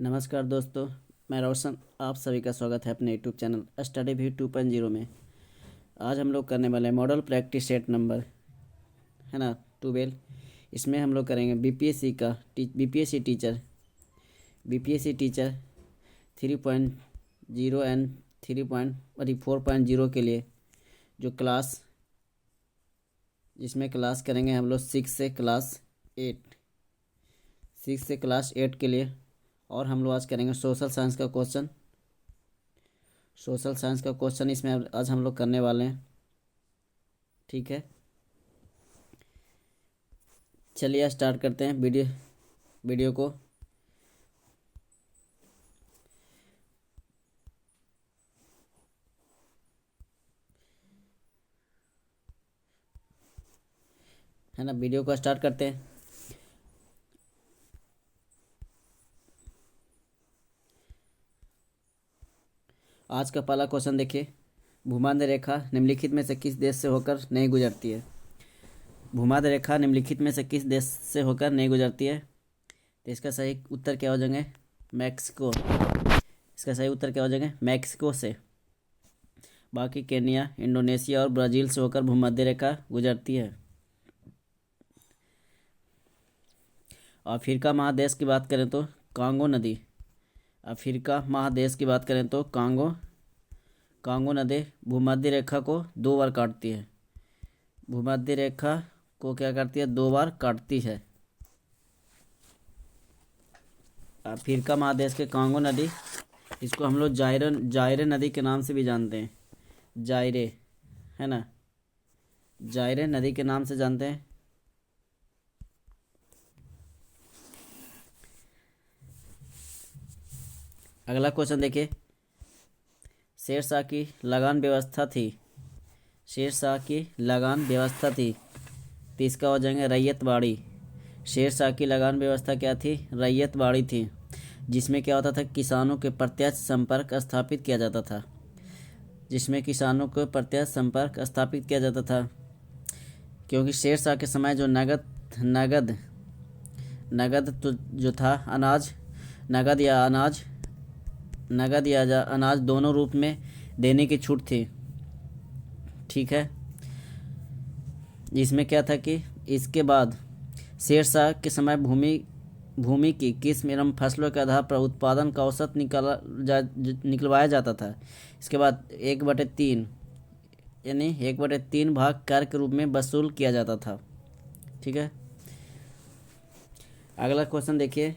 नमस्कार दोस्तों, मैं रोशन। आप सभी का स्वागत है अपने यूट्यूब चैनल स्टडी व्यू 2.0 में। आज हम लोग करने वाले हैं मॉडल प्रैक्टिस सेट नंबर, है ना, 12। इसमें हम लोग करेंगे बीपीएससी टीचर 3.0 एंड 4.0 के लिए जो क्लास, जिसमें क्लास करेंगे हम लोग 6 से क्लास 8 के लिए। और हम लोग आज करेंगे सोशल साइंस का क्वेश्चन इसमें आज हम लोग करने वाले हैं। ठीक है, चलिए स्टार्ट करते हैं वीडियो को। है ना, वीडियो को स्टार्ट करते हैं। आज का पहला क्वेश्चन देखिए, भूमध्य रेखा निम्नलिखित में से किस देश से होकर नहीं गुजरती है। भूमध्य रेखा निम्नलिखित में से किस देश से होकर नहीं गुजरती है? तो इसका सही उत्तर क्या हो जाएंगे? मैक्सिको। इसका सही उत्तर क्या हो जाएंगे? मैक्सिको से। बाकी केन्या, इंडोनेशिया और ब्राज़ील से होकर भूमध्य रेखा गुजरती है। अफ्रीका महादेश की बात करें तो कांगो नदी। अफ्रीका महादेश की बात करें तो कांगो नदी भूमध्य रेखा को 2 बार काटती है। भूमध्य रेखा को क्या करती है? 2 बार काटती है। अफ्रीका महादेश के कांगो नदी, इसको हम लोग जायरे नदी के नाम से भी जानते हैं। जायरे, है ना, जायरे नदी के नाम से जानते हैं। अगला क्वेश्चन देखिए, शेरशाह की लगान व्यवस्था थी। तो इसका हो जाएंगे रैयतवाड़ी। शेरशाह की लगान व्यवस्था क्या थी? रैयतवाड़ी थी, जिसमें क्या होता था? किसानों के प्रत्यक्ष संपर्क स्थापित किया जाता था। क्योंकि शेरशाह के समय जो नगद तो जो था नगद या अनाज दोनों रूप में देने की छूट थी। ठीक है, इसमें क्या था कि इसके बाद शेरशाह के समय भूमि की किस्म एवं फसलों के आधार पर उत्पादन का औसत निकलवाया जाता था। इसके बाद 1/3 यानी 1/3 भाग कर के रूप में वसूल किया जाता था। ठीक है, अगला क्वेश्चन देखिए,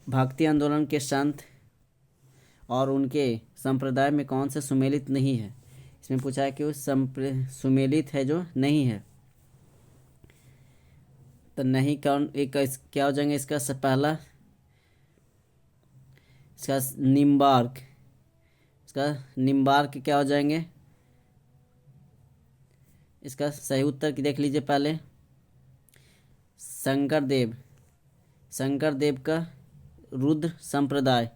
भक्ति आंदोलन के संत और उनके संप्रदाय में कौन से सुमेलित नहीं है? इसमें पूछा है कि वो सुमेलित है जो नहीं है। तो नहीं कौन एक क्या हो जाएंगे? इसका पहला, इसका निम्बार्क क्या हो जाएंगे? इसका सही उत्तर की देख लीजिए पहले। शंकरदेव का रुद्र संप्रदाय,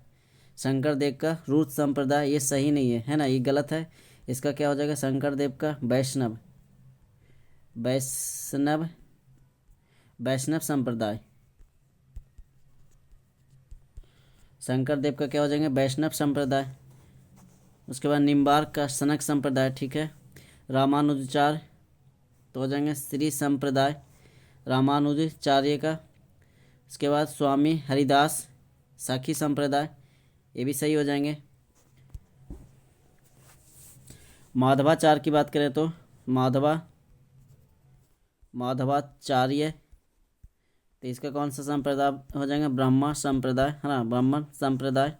ये सही नहीं है, है ना, ये गलत है। इसका क्या हो जाएगा? शंकरदेव का वैष्णव संप्रदाय। शंकरदेव का क्या हो जाएंगे? वैष्णव संप्रदाय। उसके बाद निम्बार्क का सनक संप्रदाय। ठीक है, रामानुजाचार्य तो हो जाएंगे श्री संप्रदाय, रामानुजाचार्य का। इसके बाद स्वामी हरिदास साखी संप्रदाय, ये भी सही हो जाएंगे। माधवाचार्य की बात करें तो माधवाचार्य, तो इसका कौन सा संप्रदाय हो जाएगा? ब्राह्मण संप्रदाय, है ना, ब्राह्मण संप्रदाय।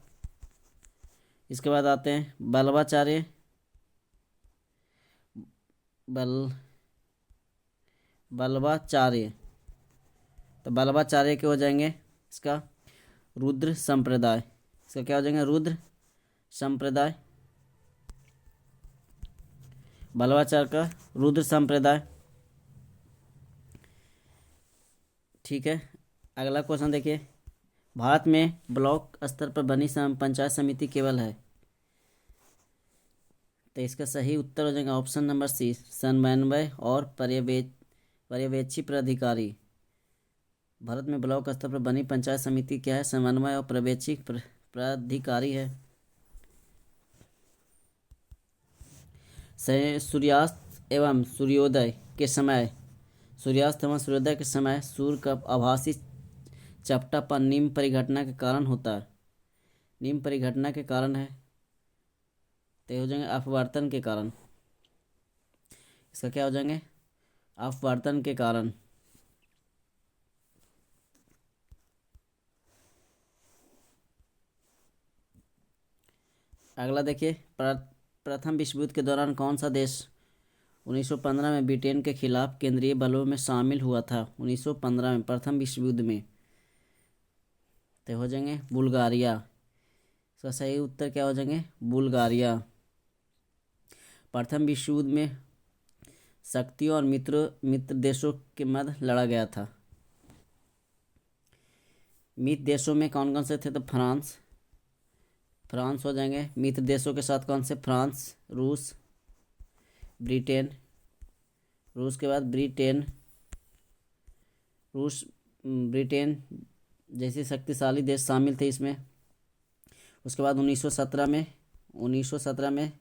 इसके बाद आते हैं बल्लवाचार्य। तो बल्लवाचार्य के हो जाएंगे इसका रुद्र संप्रदाय। इसका क्या हो जाएगा? रुद्र संप्रदाय, बल्लवाचार्य का रुद्र संप्रदाय। ठीक है, अगला क्वेश्चन देखिए, भारत में ब्लॉक स्तर पर बनी पंचायत समिति केवल है। तो इसका सही उत्तर हो जाएगा ऑप्शन नंबर सी, समन्वय और पर्यवेक्षी प्राधिकारी। भारत में ब्लॉक स्तर पर बनी पंचायत समिति क्या है? समन्वय और पर्यवेक्षी प्राधिकारी है। सूर्यास्त एवं सूर्योदय के समय सूर्य का आभासी चपटापन निम्न परिघटना के कारण होता है। निम्न परिघटना के कारण है तो हो जाएंगे अपवर्तन के कारण। इसका क्या हो जाएंगे? अपवर्तन के कारण। अगला देखिए, प्रथम विश्व युद्ध के दौरान कौन सा देश 1915 में ब्रिटेन के खिलाफ केंद्रीय बलों में शामिल हुआ था? 1915 में प्रथम विश्व युद्ध में तो हो जाएंगे बुल्गारिया। इसका सही उत्तर क्या हो जाएंगे? बुल्गारिया। प्रथम विश्व युद्ध में शक्तियों और मित्र देशों के मध्य लड़ा गया था। मित्र देशों में कौन कौन से थे? तो फ्रांस हो जाएंगे। मित्र देशों के साथ कौन से? फ्रांस, रूस, ब्रिटेन। रूस के बाद ब्रिटेन जैसे शक्तिशाली देश शामिल थे इसमें। उसके बाद 1917 में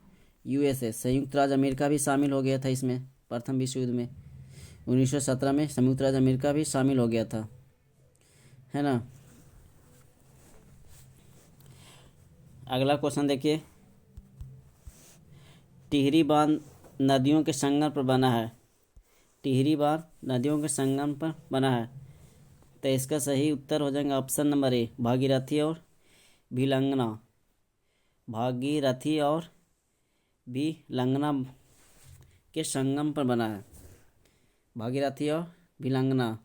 यूएसए संयुक्त राज्य अमेरिका भी शामिल हो गया था इसमें। प्रथम विश्व युद्ध में 1917 में संयुक्त राज्य अमेरिका भी शामिल हो गया था, है ना। अगला क्वेश्चन देखिए, टिहरी बांध नदियों के संगम पर बना है। टिहरी बांध नदियों के संगम पर बना है तो इसका सही उत्तर हो जाएगा ऑप्शन नंबर ए, भागीरथी और भिलंगना। भागीरथी और भिलंगना के संगम पर बना है। भागीरथी और भिलंगना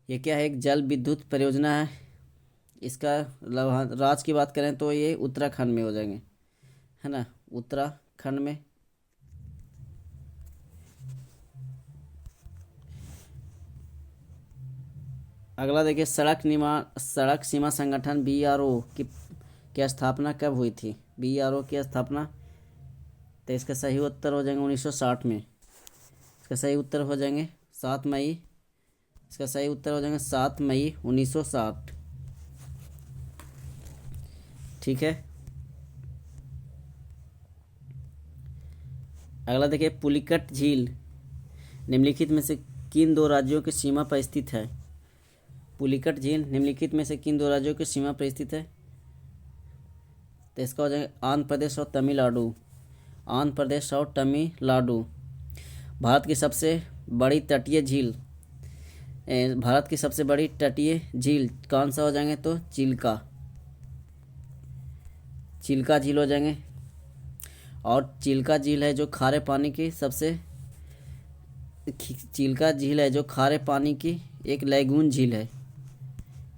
ये क्या है? एक जल विद्युत परियोजना है। इसका राज्य की बात करें तो ये उत्तराखंड में हो जाएंगे, है ना, उत्तराखंड में। अगला देखिए, सड़क सीमा संगठन BRO की स्थापना कब हुई थी? BRO की स्थापना तो इसका सही उत्तर हो जाएंगे 1960 में। इसका सही उत्तर हो जाएंगे 7 मई। इसका सही उत्तर हो जाएंगे 7 मई 1960। ठीक है। अगला देखिए, पुलिकट झील निम्नलिखित में से किन दो राज्यों की सीमा पर स्थित है? पुलिकट झील निम्नलिखित में से किन दो राज्यों की सीमा पर स्थित है? तो इसका हो जाएगा आंध्र प्रदेश और तमिलनाडु। आंध्र प्रदेश और तमिलनाडु। भारत की सबसे बड़ी तटीय झील कौन सा हो जाएंगे? तो चिल्का झील हो जाएंगे। और चिल्का झील है जो खारे पानी की एक लैगून झील है।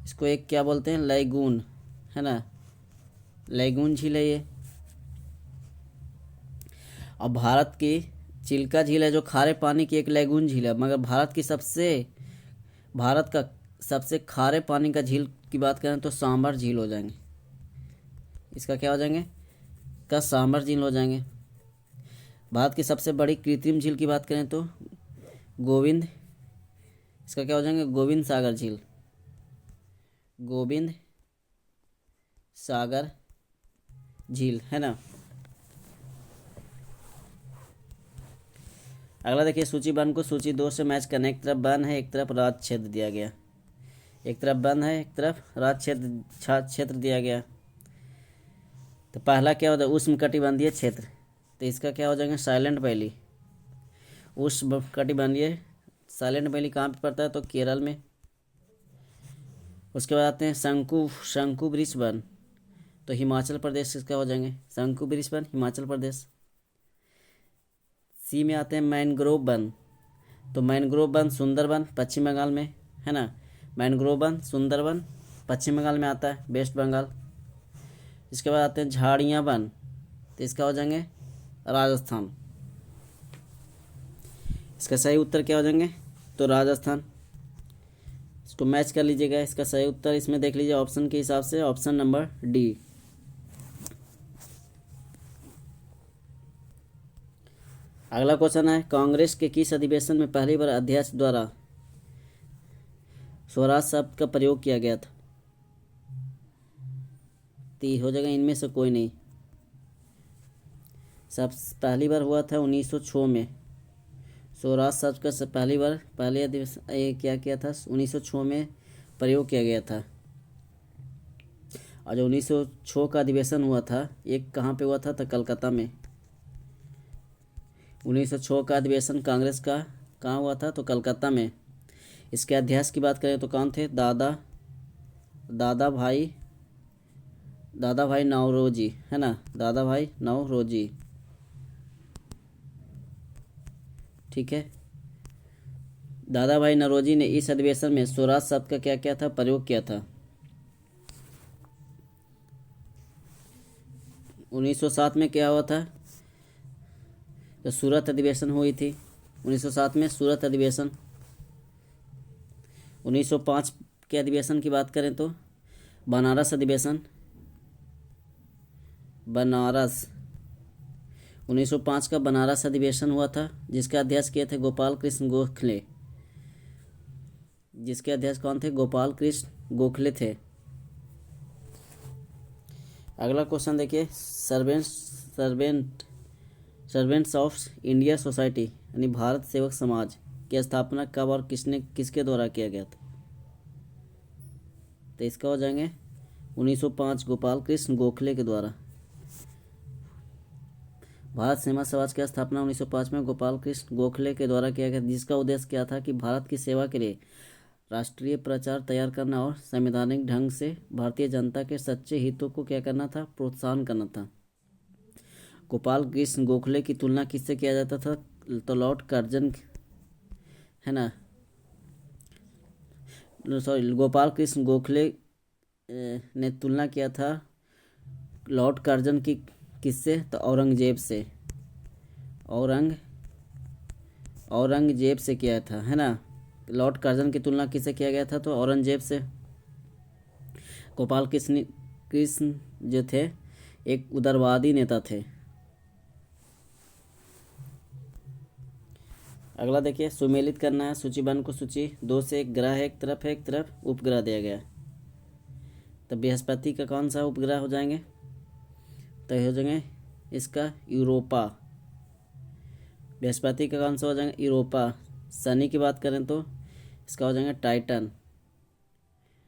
इसको एक क्या बोलते हैं? लैगून, है ना, लैगून झील है ये। और भारत की चिल्का झील है जो खारे पानी की एक लैगून झील है। मगर भारत का सबसे खारे पानी का झील की बात करें तो सांभर झील हो जाएंगे। इसका क्या हो जाएंगे? का सांभर झील हो जाएंगे। भारत की सबसे बड़ी कृत्रिम झील की बात करें तो इसका क्या हो जाएंगे? गोविंद सागर झील। गोविंद सागर झील, है ना। अगला देखिए, सूची 1 को सूची 2 से मैच करना। एक तरफ वन है, एक तरफ राज क्षेत्र दिया गया। एक तरफ वन है, एक तरफ राज क्षेत्र दिया गया। तो पहला क्या होता है? उष्णकटिबंधीय क्षेत्र। तो इसका क्या हो जाएगा? Silent valley. उष्णकटिबंधीय साइलेंट वैली कहाँ पे पड़ता है? तो केरल में। उसके बाद आते हैं शंकु वृक्ष वन, तो हिमाचल प्रदेश इसका हो जाएंगे। शंकु वृक्ष वन हिमाचल प्रदेश। सी में आते हैं मैनग्रोव वन, तो मैनग्रोव वन सुंदरवन पश्चिम बंगाल में, है ना। मैनग्रोव वन सुंदरवन पश्चिम बंगाल में आता है, वेस्ट बंगाल। इसके बाद आते हैं झाड़ियाँ वन, तो इसका हो जाएंगे राजस्थान। इसका सही उत्तर क्या हो जाएंगे? तो राजस्थान। इसको मैच कर लीजिएगा। इसका सही उत्तर इसमें देख लीजिए ऑप्शन के हिसाब से, ऑप्शन नंबर डी। अगला क्वेश्चन है, कांग्रेस के किस अधिवेशन में पहली बार अध्यक्ष द्वारा स्वराज शब्द का प्रयोग किया गया था? तो हो जाएगा इनमें से कोई नहीं। सब पहली बार हुआ था 1906 में। स्वराज शब्द का सब पहली बार पहले ये क्या किया था 1906 में प्रयोग किया गया था। और जो 1906 का अधिवेशन हुआ था एक कहाँ पे हुआ था? तो कलकत्ता में। 1906 का अधिवेशन कांग्रेस का कहाँ हुआ था? तो कलकत्ता में। इसके अध्यक्ष की बात करें तो कौन थे? दादा भाई नौरोजी, है ना, दादा भाई नौरोजी। ठीक है, दादा भाई नौरोजी ने इस अधिवेशन में स्वराज शब्द का क्या किया था? प्रयोग किया था। 1907 में क्या हुआ था? तो सूरत अधिवेशन हुई थी 1907 में, सूरत अधिवेशन। 1905 के अधिवेशन की बात करें तो बनारस अधिवेशन, बनारस। 1905 का बनारस अधिवेशन हुआ था जिसके अध्यक्ष किए थे गोपाल कृष्ण गोखले। जिसके अध्यक्ष कौन थे? गोपाल कृष्ण गोखले थे। अगला क्वेश्चन देखिए, सर्वेंट्स ऑफ इंडिया सोसाइटी यानी भारत सेवक समाज की स्थापना कब और किसके द्वारा किया गया था? तो इसका हो जाएंगे 1905 गोपाल कृष्ण गोखले के द्वारा। भारत सेवा समाज की स्थापना 1905 में गोपाल कृष्ण गोखले के द्वारा किया गया, जिसका उद्देश्य क्या था कि भारत की सेवा के लिए राष्ट्रीय प्रचार तैयार करना और संवैधानिक ढंग से भारतीय जनता के सच्चे हितों को क्या करना था? प्रोत्साहन करना था। गोपाल कृष्ण गोखले की तुलना किससे किया जाता था? तो लॉर्ड कर्जन, है ना, सॉरी, गोपाल कृष्ण गोखले ने तुलना किया था लॉर्ड कर्जन की किससे? तो औरंगजेब से। औरंगजेब से किया था, है ना। लॉर्ड कर्जन की तुलना किससे किया गया था? तो औरंगजेब से। गोपाल कृष्ण जो थे एक उदारवादी नेता थे। अगला देखिए, सुमेलित करना है सूचीबद्ध को। सूची 2 से एक ग्रह है, एक तरफ उपग्रह दिया गया। तो बृहस्पति का कौन सा उपग्रह हो जाएंगे? तो हो जाएंगे इसका यूरोपा। बृहस्पति का कौन सा हो जाएगा? यूरोपा। शनि की बात करें तो इसका हो जाएगा टाइटन।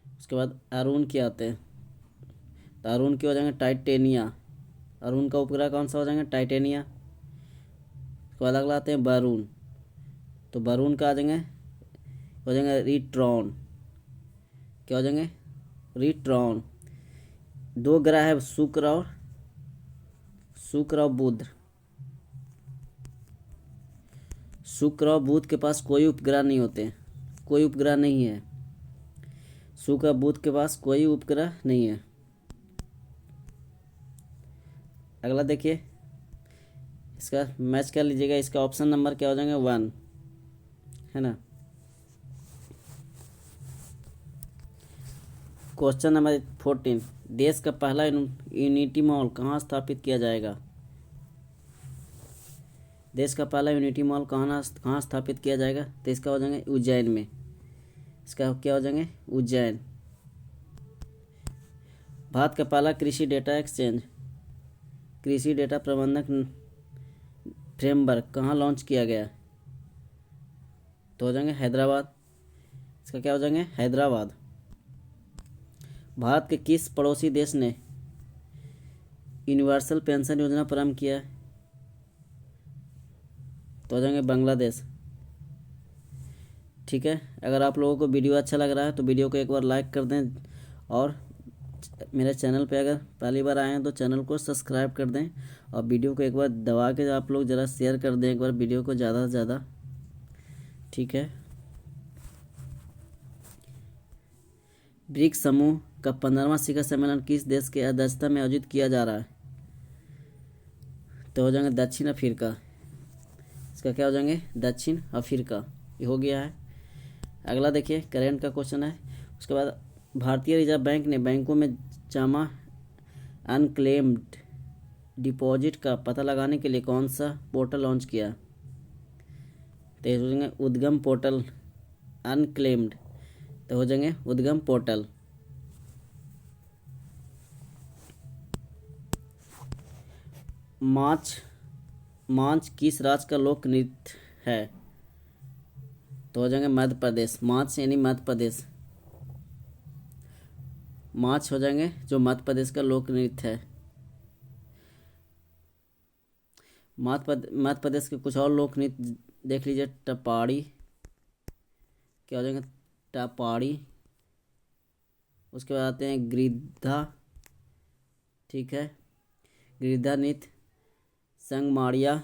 उसके बाद अरुण के आते हैं, तो अरुण के हो जाएंगे टाइटेनिया। अरुण का उपग्रह कौन सा हो जाएगा? टाइटेनिया। उसके बाद अगला आते हैं वरुण, तो वरुण का आ जाएंगे हो जाएंगे रिट्रॉन। क्या हो जाएंगे? रिट्रॉन। 2 ग्रह है, शुक्र और बुध। शुक्र और बुध के पास कोई उपग्रह नहीं होते, कोई उपग्रह नहीं है। शुक्र और बुध के पास कोई उपग्रह नहीं है। अगला देखिए, इसका मैच कर लीजिएगा। इसका ऑप्शन नंबर क्या हो जाएगा? 1, है ना। क्वेश्चन नंबर 14, देश का पहला यूनिटी मॉल कहाँ स्थापित किया जाएगा? देश का पहला यूनिटी मॉल कहाँ स्थापित किया जाएगा? तो इसका हो जाएंगे उज्जैन में। इसका क्या हो जाएंगे? उज्जैन। भारत का पहला कृषि डेटा एक्सचेंज, कृषि डेटा प्रबंधक फ्रेमवर्क कहाँ लॉन्च किया गया? तो हो जाएंगे हैदराबाद। इसका क्या हो जाएंगे? हैदराबाद। भारत के किस पड़ोसी देश ने यूनिवर्सल पेंशन योजना प्रारंभ किया है? तो हो जाएंगे बांग्लादेश। ठीक है, अगर आप लोगों को वीडियो अच्छा लग रहा है तो वीडियो को एक बार लाइक कर दें, और मेरे चैनल पे अगर पहली बार आए हैं तो चैनल को सब्सक्राइब कर दें, और वीडियो को एक बार दबा के आप लोग ज़रा शेयर कर दें एक बार वीडियो को ज़्यादा से ज़्यादा। ठीक है, ब्रिक्स समूह का 15वां शिखर सम्मेलन किस देश के अध्यक्षता में आयोजित किया जा रहा है? तो हो जाएंगे दक्षिण अफ्रीका। इसका क्या हो जाएंगे? दक्षिण अफ्रीका। ये हो गया है। अगला देखिए, करेंट का क्वेश्चन है। उसके बाद भारतीय रिजर्व बैंक ने बैंकों में जमा अनक्लेम्ड डिपॉजिट का पता लगाने के लिए कौन सा पोर्टल लॉन्च किया? तो ये हो जाएंगे उद्गम पोर्टल। अनक्लेम्ड तो हो जाएंगे उद्गम पोर्टल। माछ मांच किस राज्य का लोक नृत्य है? तो हो जाएंगे मध्य प्रदेश। मांच यानी मध्य प्रदेश। माछ हो जाएंगे जो मध्य प्रदेश का लोक नृत्य है। मध्य प्रदेश के कुछ और लोक नृत्य देख लीजिए। टपाड़ी, क्या हो जाएंगे? टपाड़ी। उसके बाद आते हैं गिद्धा, ठीक है, गिद्धा नृत्य। संगमाड़िया,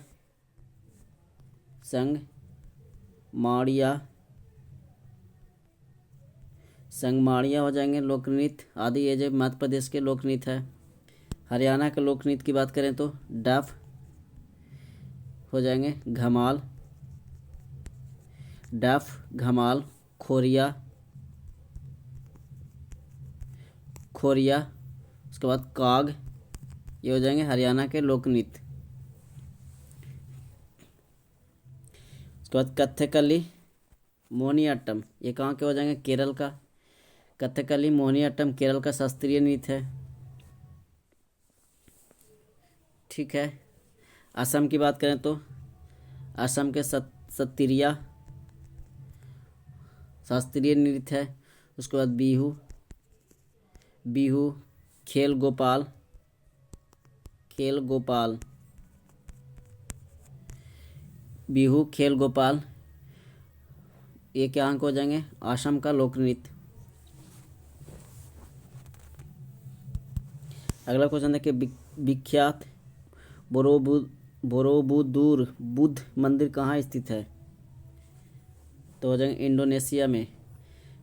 संगमाड़िया हो जाएंगे लोक नृत्य आदि। ये जो मध्य प्रदेश के लोक नृत्य है। हरियाणा के लोक नृत्य की बात करें तो डफ हो जाएंगे, घमाल, डफ, घमाल, खोरिया, उसके बाद काग, ये हो जाएंगे हरियाणा के लोक नृत्य। उसके बाद कथकली, मोहिनीअट्टम, ये कहाँ के हो जाएंगे? केरल का। कथकली, मोहिनीअट्टम केरल का शास्त्रीय नृत्य है, ठीक है। असम की बात करें तो असम के सत्रिया शास्त्रीय नृत्य है। उसके बाद बिहू, खेल गोपाल, बिहू, खेल गोपाल, ये क्या अंक हो जाएंगे? असम का लोक नृत्य। अगला क्वेश्चन देखिए, विख्यात बोरोबुदुर बुद्ध मंदिर कहाँ स्थित है? तो हो जाएंगे इंडोनेशिया में।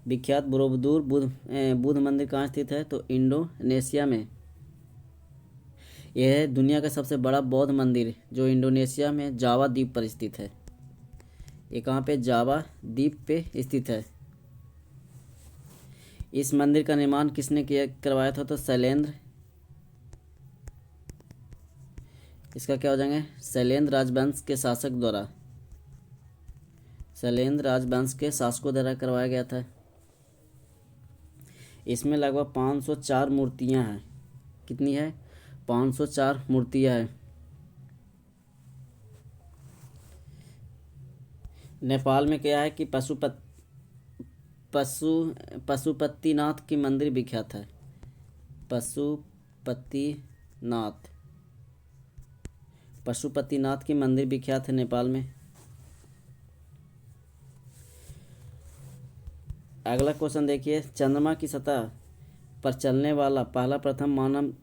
विख्यात बोरोबुदुर बुद्ध मंदिर कहाँ स्थित है? तो इंडोनेशिया में। यह है दुनिया का सबसे बड़ा बौद्ध मंदिर जो इंडोनेशिया में जावा द्वीप पर स्थित है। ये कहाँ पे? जावा द्वीप पे स्थित है। इस मंदिर का निर्माण किसने करवाया था? तो शैलेंद्र। इसका क्या हो जाएंगे? शैलेंद्र राजवंश के शासक द्वारा, शैलेंद्र राजवंश के शासकों द्वारा करवाया गया था। इसमें लगभग 504 मूर्तियां हैं। कितनी है? 504 मूर्तियां हैं। नेपाल में क्या है कि पशुपतिनाथ की मंदिर विख्यात है। पशुपतिनाथ की मंदिर विख्यात है नेपाल में। अगला क्वेश्चन देखिए, चंद्रमा की सतह पर चलने वाला पहला प्रथम मानव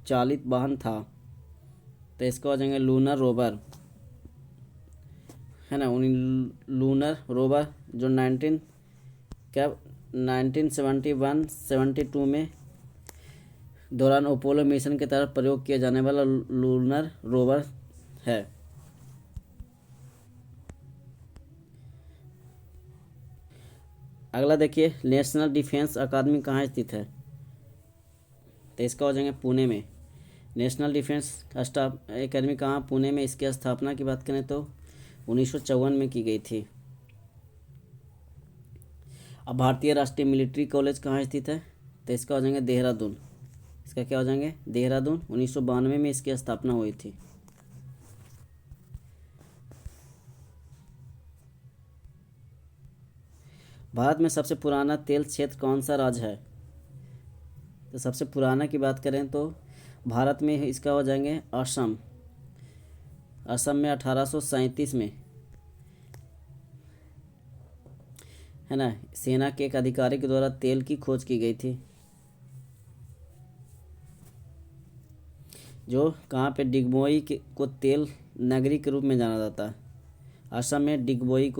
चालित वाहन था? तो इसका हो जाएंगे लूनर रोवर, है ना। लूनर रोवर जो 1971-72 में दौरान अपोलो मिशन के तहत प्रयोग किया जाने वाला लूनर रोवर है। अगला देखिए, नेशनल डिफेंस अकादमी कहाँ स्थित है? तो इसका हो जाएंगे पुणे में। नेशनल डिफेंस अकादमी कहाँ? पुणे में। इसकी स्थापना की बात करें तो 1954 में की गई थी। अब भारतीय राष्ट्रीय मिलिट्री कॉलेज कहाँ स्थित है? तो इसका हो जाएंगे देहरादून। इसका क्या हो जाएंगे? देहरादून। 1992 में इसकी स्थापना हुई थी। भारत में सबसे पुराना तेल क्षेत्र कौन सा राज्य है? तो सबसे पुराना की बात करें तो भारत में इसका हो जाएंगे असम। असम में 1837 में, है ना, सेना के एक अधिकारी के द्वारा तेल की खोज की गई थी। जो कहाँ पे? डिगबोई को तेल नगरी के रूप में जाना जाता है। असम में डिगबोई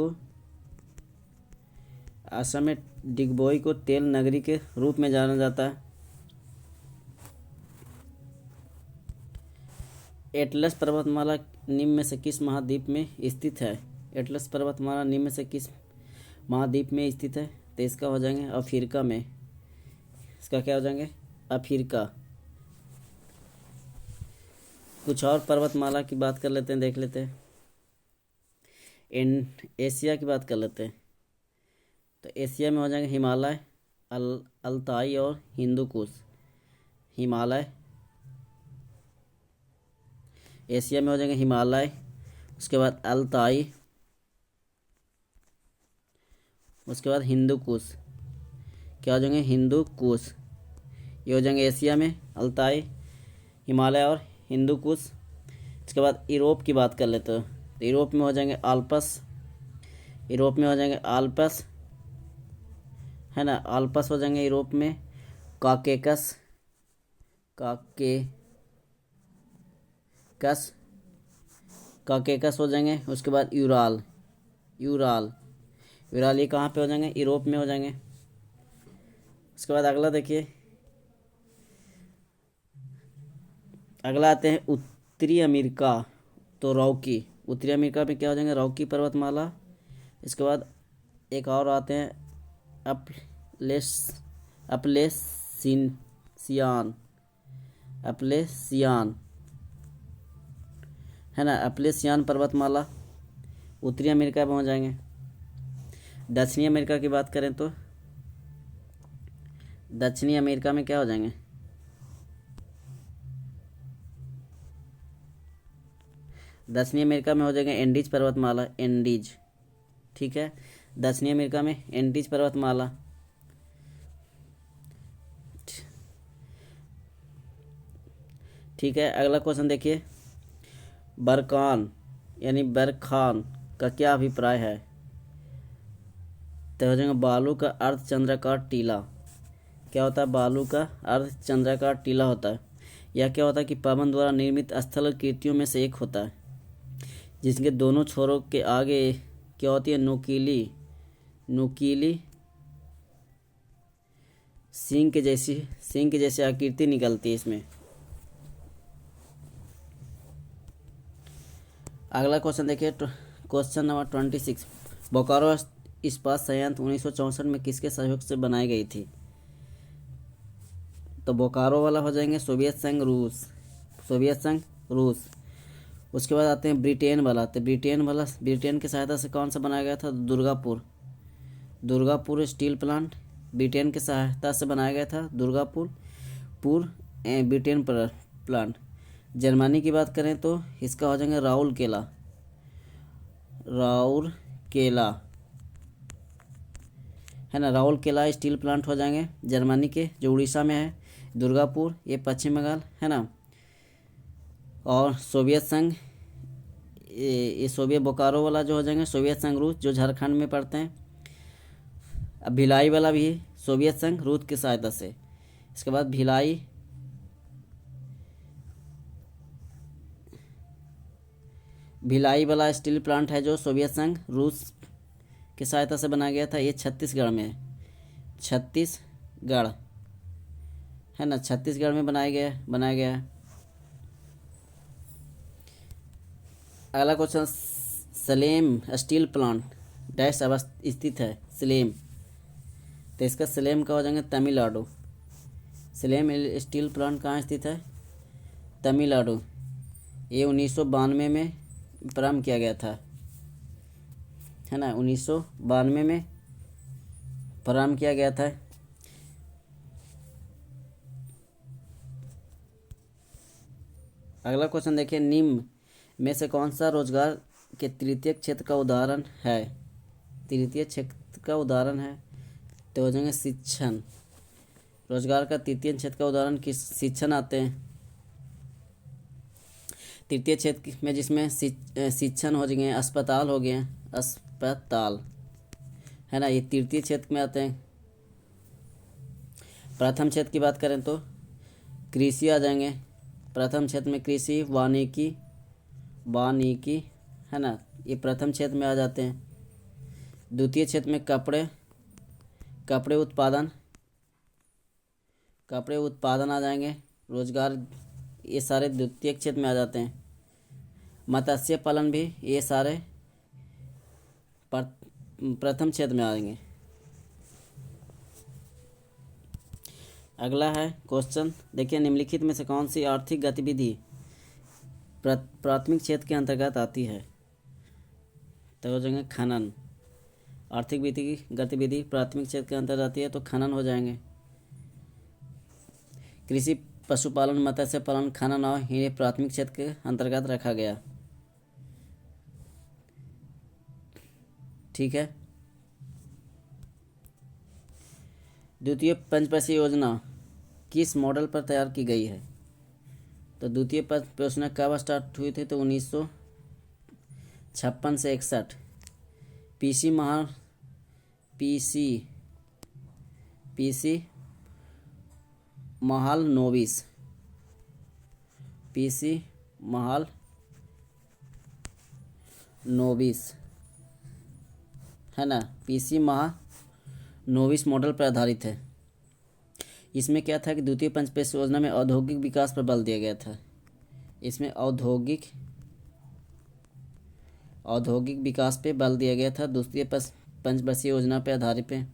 को तेल नगरी के रूप में जाना जाता है। एटलस पर्वतमाला निम्न में से किस महाद्वीप में स्थित है? एटलस पर्वतमाला निम्न में से किस महाद्वीप में स्थित है? तो इसका हो जाएंगे अफ्रीका में। इसका क्या हो जाएंगे? अफ्रीका। कुछ और पर्वतमाला की बात कर लेते हैं, देख लेते हैं। एशिया की बात कर लेते हैं। तो एशिया में हो जाएंगे हिमालय, अल्ताई और हिंदू कुश। हिमालय, एशिया में हो जाएंगे हिमालय, उसके बाद अल्ताई, उसके बाद हिंदू कुश। क्या हो जाएंगे? हिंदू कुश। ये हो जाएंगे एशिया में अल्ताई, हिमालय और हिंदू कुश। इसके बाद यूरोप की बात कर लेते हो, तो यूरोप में हो जाएंगे आल्पस। यूरोप में हो जाएंगे आल्पस, है ना, आल्पस हो जाएंगे यूरोप में। काकेकस, काकेकस, काकेकस हो जाएंगे। उसके बाद यूराल, यूराल, यूराल, ये कहाँ पे हो जाएंगे? यूरोप में हो जाएंगे। उसके बाद अगला देखिए, अगला आते हैं उत्तरी अमेरिका। तो रॉकी, उत्तरी अमेरिका में क्या हो जाएंगे? रॉकी पर्वतमाला। इसके बाद एक और आते हैं अपलेस, अपलेसियान, अपलेसियान, है ना, अपलेसियान पर्वतमाला उत्तरी अमेरिका में हो जाएंगे। दक्षिणी अमेरिका की बात करें तो दक्षिणी अमेरिका में क्या हो जाएंगे? दक्षिणी अमेरिका में हो जाएंगे एंडीज पर्वतमाला, एंडीज, ठीक है। दक्षिणी अमेरिका में एंडीज पर्वतमाला। ठीक है, अगला क्वेश्चन देखिए, बरकान यानी बरखान का क्या अभिप्राय है? तो हो जाएगा बालू का अर्धचंद्राकार टीला। क्या होता है? बालू का अर्धचंद्राकार टीला होता है। यह क्या होता है कि पवन द्वारा निर्मित स्थल कृतियों में से एक होता है, जिसके दोनों छोरों के आगे क्या होती है? नुकीली, नुकीली सिंह के जैसी आकृति निकलती है इसमें। अगला क्वेश्चन देखिए, क्वेश्चन नंबर 26, बोकारो इस्पात संयंत्र 1964 में किसके सहयोग से बनाई गई थी? तो बोकारो वाला हो जाएंगे सोवियत संघ, रूस, सोवियत संघ, रूस। उसके बाद आते हैं ब्रिटेन वाला। तो ब्रिटेन की सहायता से कौन सा बनाया गया था? Durgapur, Durgapur steel plant Britain की सहायता से बनाया गया था। Durgapur Britain plant. जर्मनी की बात करें तो इसका हो जाएगा राउरकेला, राउरकेला, है ना, राउरकेला स्टील प्लांट हो जाएंगे जर्मनी के, जो उड़ीसा में है। दुर्गापुर ये पश्चिम बंगाल, है ना। और सोवियत संघ, ये सोवियत बोकारो वाला जो हो जाएंगे सोवियत संघ रूस, जो झारखंड में पड़ते हैं। अब भिलाई वाला भी सोवियत संघ रूस की सहायता से। इसके बाद भिलाई वाला स्टील प्लांट है जो सोवियत संघ रूस की सहायता से बनाया गया था। ये छत्तीसगढ़ में है, छत्तीसगढ़, है ना, छत्तीसगढ़ में बनाया गया है। अगला question, Salem steel plant dash स्थित है? सलेम, तो इसका सलेम का हो जाएंगे तमिलनाडु। सलेम स्टील प्लांट कहाँ स्थित है? तमिलनाडु। ये 1992 में प्रारंभ किया गया था, है ना, 1992 में प्रारंभ किया गया था। अगला क्वेश्चन देखिए, निम्न में से कौन सा रोजगार के तृतीय क्षेत्र का उदाहरण है? तृतीय क्षेत्र का उदाहरण है तो हो जाएंगे शिक्षण। रोजगार का तृतीय क्षेत्र का उदाहरण किस? शिक्षण आते हैं तृतीय क्षेत्र में, जिसमें शिक्षण हो जाएंगे, अस्पताल हो गए, अस्पताल, है ना, ये तृतीय क्षेत्र में आते हैं। प्रथम क्षेत्र की बात करें तो कृषि आ जाएंगे। प्रथम क्षेत्र में कृषि, वानिकी, है ना, ये प्रथम क्षेत्र में आ जाते हैं। द्वितीय क्षेत्र में कपड़े उत्पादन आ जाएंगे। रोजगार ये सारे द्वितीय क्षेत्र में आ जाते हैं। मत्स्य पालन भी, ये सारे प्रथम क्षेत्र में आएंगे। अगला है क्वेश्चन देखिए, निम्नलिखित में से कौन सी आर्थिक गतिविधि प्राथमिक क्षेत्र के अंतर्गत आती है? तो हो जाएंगे खनन, आर्थिक गतिविधि प्राथमिक क्षेत्र के अंतर्गत आती है तो खनन हो जाएंगे। कृषि, पशुपालन, मत्स्य पालन, खनन और ये प्राथमिक क्षेत्र के अंतर्गत रखा गया। ठीक है। द्वितीय पंचवर्षीय योजना किस मॉडल पर तैयार की गई है? तो द्वितीय पंचवर्षीय योजना कब स्टार्ट हुई थी? तो 1956 से 61। पीसी महालनोबिस है ना, पीसी महालनोबिस मॉडल पर आधारित है। इसमें क्या था कि द्वितीय पंचवर्षीय योजना में औद्योगिक विकास पर बल दिया गया था। इसमें औद्योगिक विकास पे बल दिया गया था द्वितीय पंचवर्षीय योजना पे आधारित पे।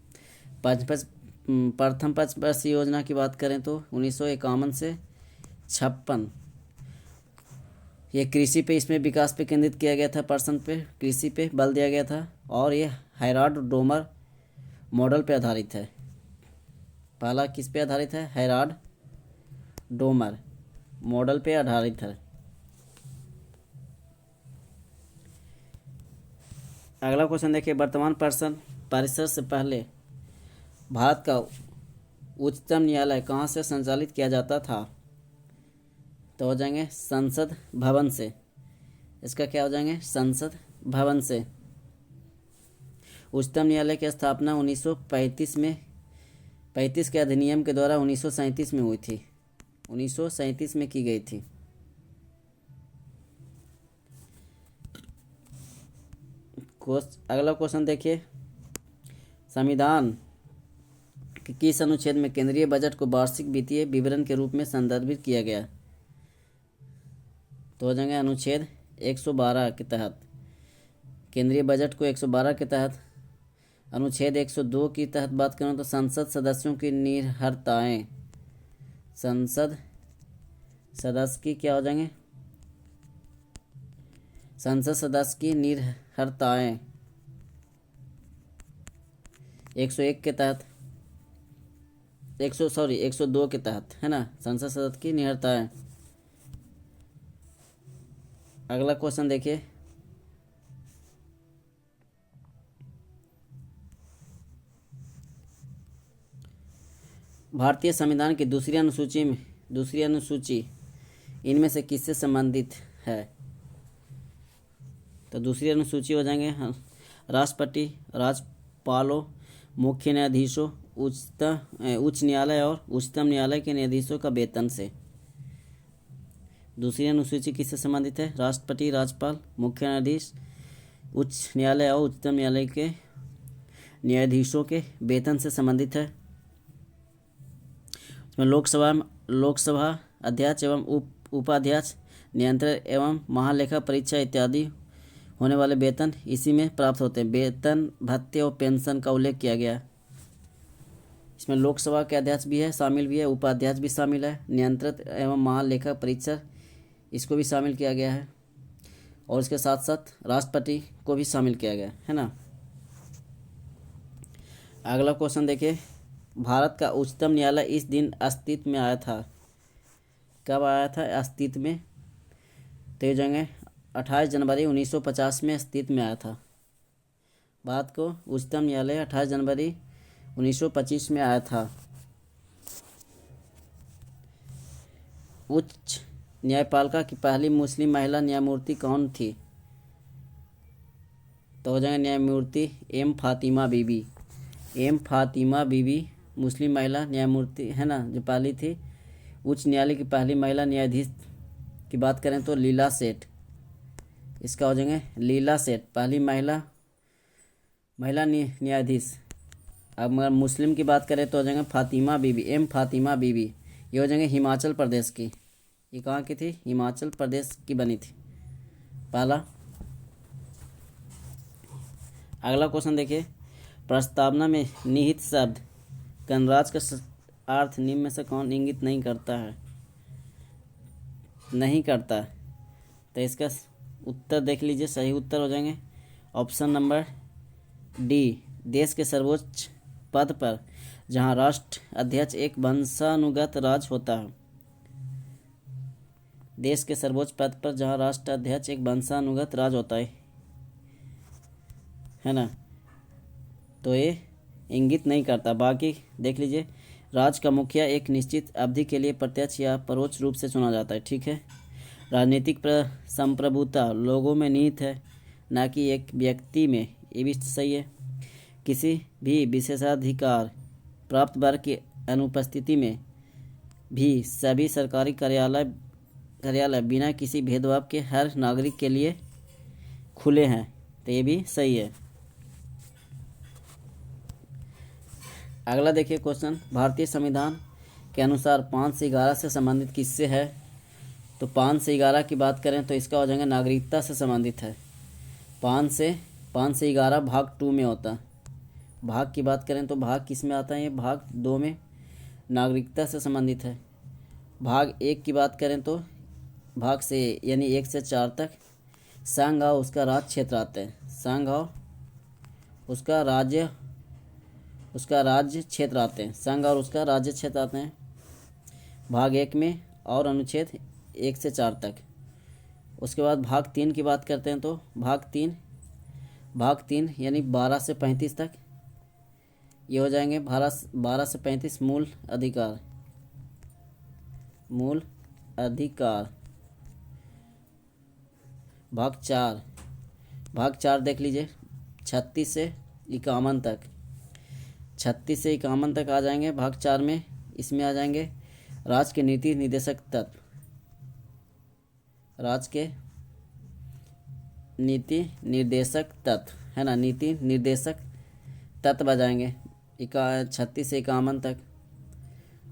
प्रथम पंचवर्षीय योजना की बात करें तो 1951 से 56 ये कृषि पे, इसमें विकास पे केंद्रित किया गया था। पर्सन पे, कृषि पे बल दिया गया था और ये हैराल्ड डोमर मॉडल पे आधारित है। पहला किस पे आधारित है? हैराल्ड डोमर मॉडल पे आधारित है। अगला क्वेश्चन देखिए, वर्तमान परिसर से पहले भारत का उच्चतम न्यायालय कहाँ से संचालित किया जाता था? तो हो जाएंगे संसद भवन से। इसका क्या हो जाएंगे? संसद भवन से। उच्चतम न्यायालय की स्थापना 1935 में 35 के अधिनियम के द्वारा 1937 में हुई थी। 1937 में की गई थी। अगला क्वेश्चन देखिए, संविधान के किस अनुच्छेद में केंद्रीय बजट को वार्षिक वित्तीय विवरण के रूप में संदर्भित किया गया? तो हो जाएंगे अनुच्छेद 112 के तहत। केंद्रीय बजट को 112 के तहत। अनुच्छेद 102 की तहत बात करें तो संसद सदस्यों की निर्भरताएं, संसद सदस्य की क्या हो जाएंगे? संसद सदस्य की निर्भरताएं 101 के तहत 102 के तहत है ना, संसद सदस्य की निर्भरताएं। अगला क्वेश्चन देखिए, भारतीय संविधान की दूसरी अनुसूची इनमें से किससे संबंधित है? तो दूसरी अनुसूची हो जाएंगे राष्ट्रपति, राज्यपालों, मुख्य न्यायाधीशों, उच्च न्यायालय और उच्चतम न्यायालय के न्यायाधीशों का वेतन से। दूसरी अनुसूची किससे संबंधित है? राष्ट्रपति, राज्यपाल, मुख्य न्यायाधीश, उच्च न्यायालय और उच्चतम न्यायालय के न्यायाधीशों के वेतन से संबंधित है। इसमें लोकसभा अध्यक्ष एवं उपाध्यक्ष, नियंत्रक एवं महालेखा परीक्षा इत्यादि होने वाले वेतन इसी में प्राप्त होते हैं। वेतन, भत्ते और पेंशन का उल्लेख किया गया। इसमें लोकसभा के अध्यक्ष भी है, शामिल भी है, उपाध्यक्ष भी शामिल है, नियंत्रक एवं महालेखा परीक्षक इसको भी शामिल किया गया है और इसके साथ साथ राष्ट्रपति को भी शामिल किया गया है ना। अगला क्वेश्चन देखिए, भारत का उच्चतम न्यायालय इस दिन अस्तित्व में आया था। कब आया था अस्तित्व में? तो ये जाएंगे 28 जनवरी 1950 में अस्तित्व में आया था। भारत को उच्चतम न्यायालय 28 जनवरी 1925 में आया था। उच्च न्यायपालिका की पहली मुस्लिम महिला न्यायमूर्ति कौन थी? तो हो जाएंगे न्यायमूर्ति एम फातिमा बीबी मुस्लिम महिला न्यायमूर्ति है ना, जो पहली थी। उच्च न्यायालय की पहली महिला न्यायाधीश की बात करें तो लीला सेठ। इसका हो जाएंगे लीला सेठ, पहली महिला न्यायाधीश। अब मगर मुस्लिम की बात करें तो हो जाएंगे फातिमा बीबी, एम फातिमा बीबी। ये हो जाएंगे हिमाचल प्रदेश की। ये कहाँ की थी? हिमाचल प्रदेश की बनी थी पहला। अगला क्वेश्चन देखिए, प्रस्तावना में निहित शब्द गणराज्य का अर्थ निम्न में से कौन इंगित नहीं करता? तो इसका उत्तर देख लीजिए। सही उत्तर हो जाएंगे ऑप्शन नंबर डी, देश के सर्वोच्च पद पर जहां राष्ट्र अध्यक्ष एक वंशानुगत राज होता है। देश के सर्वोच्च पद पर जहां राष्ट्र अध्यक्ष एक वंशानुगत राज होता है ना, तो ये इंगित नहीं करता। बाकी देख लीजिए, राज्य का मुखिया एक निश्चित अवधि के लिए प्रत्यक्ष या परोक्ष रूप से चुना जाता है। ठीक है। राजनीतिक संप्रभुता लोगों में निहित है, ना कि एक व्यक्ति में। ये भी सही है। किसी भी विशेषाधिकार प्राप्त वर्ग की अनुपस्थिति में भी सभी सरकारी कार्यालय बिना किसी भेदभाव के हर नागरिक के लिए खुले हैं। तो ये भी सही है। अगला देखिए क्वेश्चन, भारतीय संविधान के अनुसार 5 से 11 से संबंधित किससे है? तो 5 से 11 की बात करें तो इसका हो जाएगा नागरिकता से संबंधित है। 5 से 11 भाग 2 में होता है। भाग की बात करें तो भाग किस में आता है? ये भाग 2 में नागरिकता से संबंधित है। भाग 1 की बात करें तो भाग से यानी 1 से 4 तक संघ और उसका राज्य क्षेत्र आते हैं। संघ और उसका राज्य क्षेत्र आते हैं। संघ और उसका राज्य क्षेत्र आते हैं भाग 1 में, और अनुच्छेद 1 से 4 तक। उसके बाद भाग 3 की बात करते हैं तो भाग 3 यानी 12 से 35 तक ये हो जाएंगे। 12 से 35 मूल अधिकार। भाग 4 देख लीजिए, 36 से 51 तक। 36 से 51 तक आ जाएंगे भाग 4 में। इसमें आ जाएंगे राज्य के नीति निर्देशक तत्व। राज्य के नीति निर्देशक तत्व है ना, नीति निर्देशक तत्व आ जाएंगे 36 से 51 तक।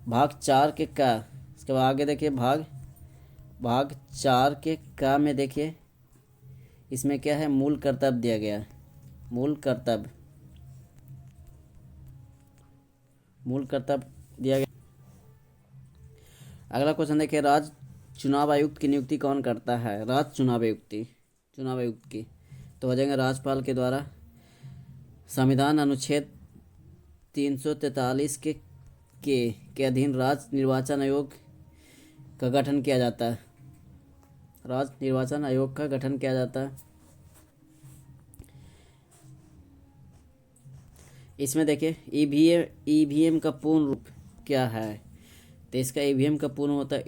भाग 4 के का, इसके बाद आगे देखिए भाग 4 के का में देखिए इसमें क्या है, मूल कर्तव्य दिया गया है। मूल कर्तव्य दिया गया। अगला क्वेश्चन देखिए, राज्य चुनाव आयुक्त की नियुक्ति कौन करता है? राज्य चुनाव आयुक्त की तो हो जाएंगे राज्यपाल के द्वारा। संविधान अनुच्छेद 343 के अधीन राज्य निर्वाचन आयोग का गठन किया जाता है। राज्य निर्वाचन आयोग का गठन किया जाता है। इसमें देखिए ईवीएम का पूर्ण रूप क्या है? तो इसका ईवीएम का पूर्ण होता है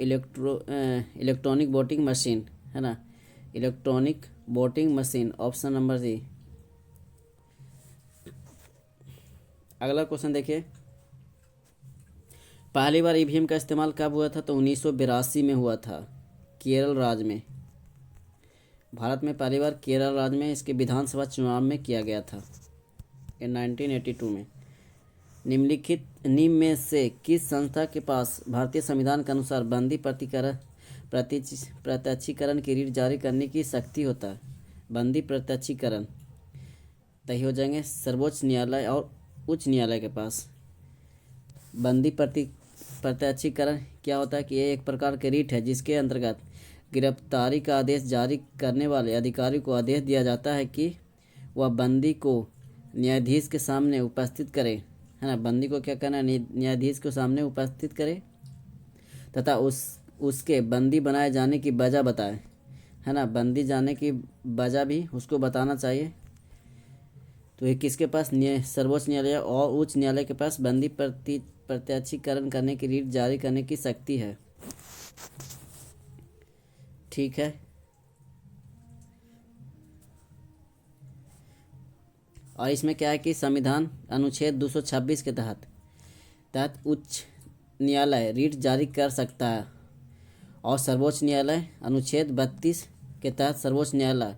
इलेक्ट्रॉनिक वोटिंग मशीन, है ना, electronic voting machine, option number C. अगला क्वेश्चन देखिए, पहली बार ईवीएम का इस्तेमाल कब हुआ था? तो 1982 में हुआ था, केरल राज्य में। भारत में पहली बार केरल राज्य में इसके विधानसभा चुनाव में किया गया था 1982 में। निम्न में से किस संस्था के पास भारतीय संविधान के अनुसार बंदी प्रत्यक्षीकरण की रीट जारी करने की शक्ति होता है? बंदी प्रत्यक्षीकरण तय हो जाएंगे सर्वोच्च न्यायालय और उच्च न्यायालय के पास। बंदी प्रत्यक्षीकरण क्या होता है कि ये एक प्रकार के रीट है जिसके अंतर्गत गिरफ्तारी का आदेश जारी करने वाले अधिकारी को आदेश दिया जाता है कि वह बंदी को न्यायाधीश के सामने उपस्थित करे, है ना। बंदी को क्या करना है? न्यायाधीश के सामने उपस्थित करे तथा उसके बंदी बनाए जाने की वजह बताए, है ना। बंदी जाने की वजह भी उसको बताना चाहिए। तो ये किसके पास? सर्वोच्च न्यायालय और उच्च न्यायालय के पास बंदी प्रत्यक्षीकरण करने की रीट जारी करने की शक्ति है। ठीक है। और इसमें क्या है कि संविधान अनुच्छेद 226 के तहत उच्च न्यायालय रीट जारी कर सकता है, और सर्वोच्च न्यायालय अनुच्छेद 32 के तहत सर्वोच्च न्यायालय,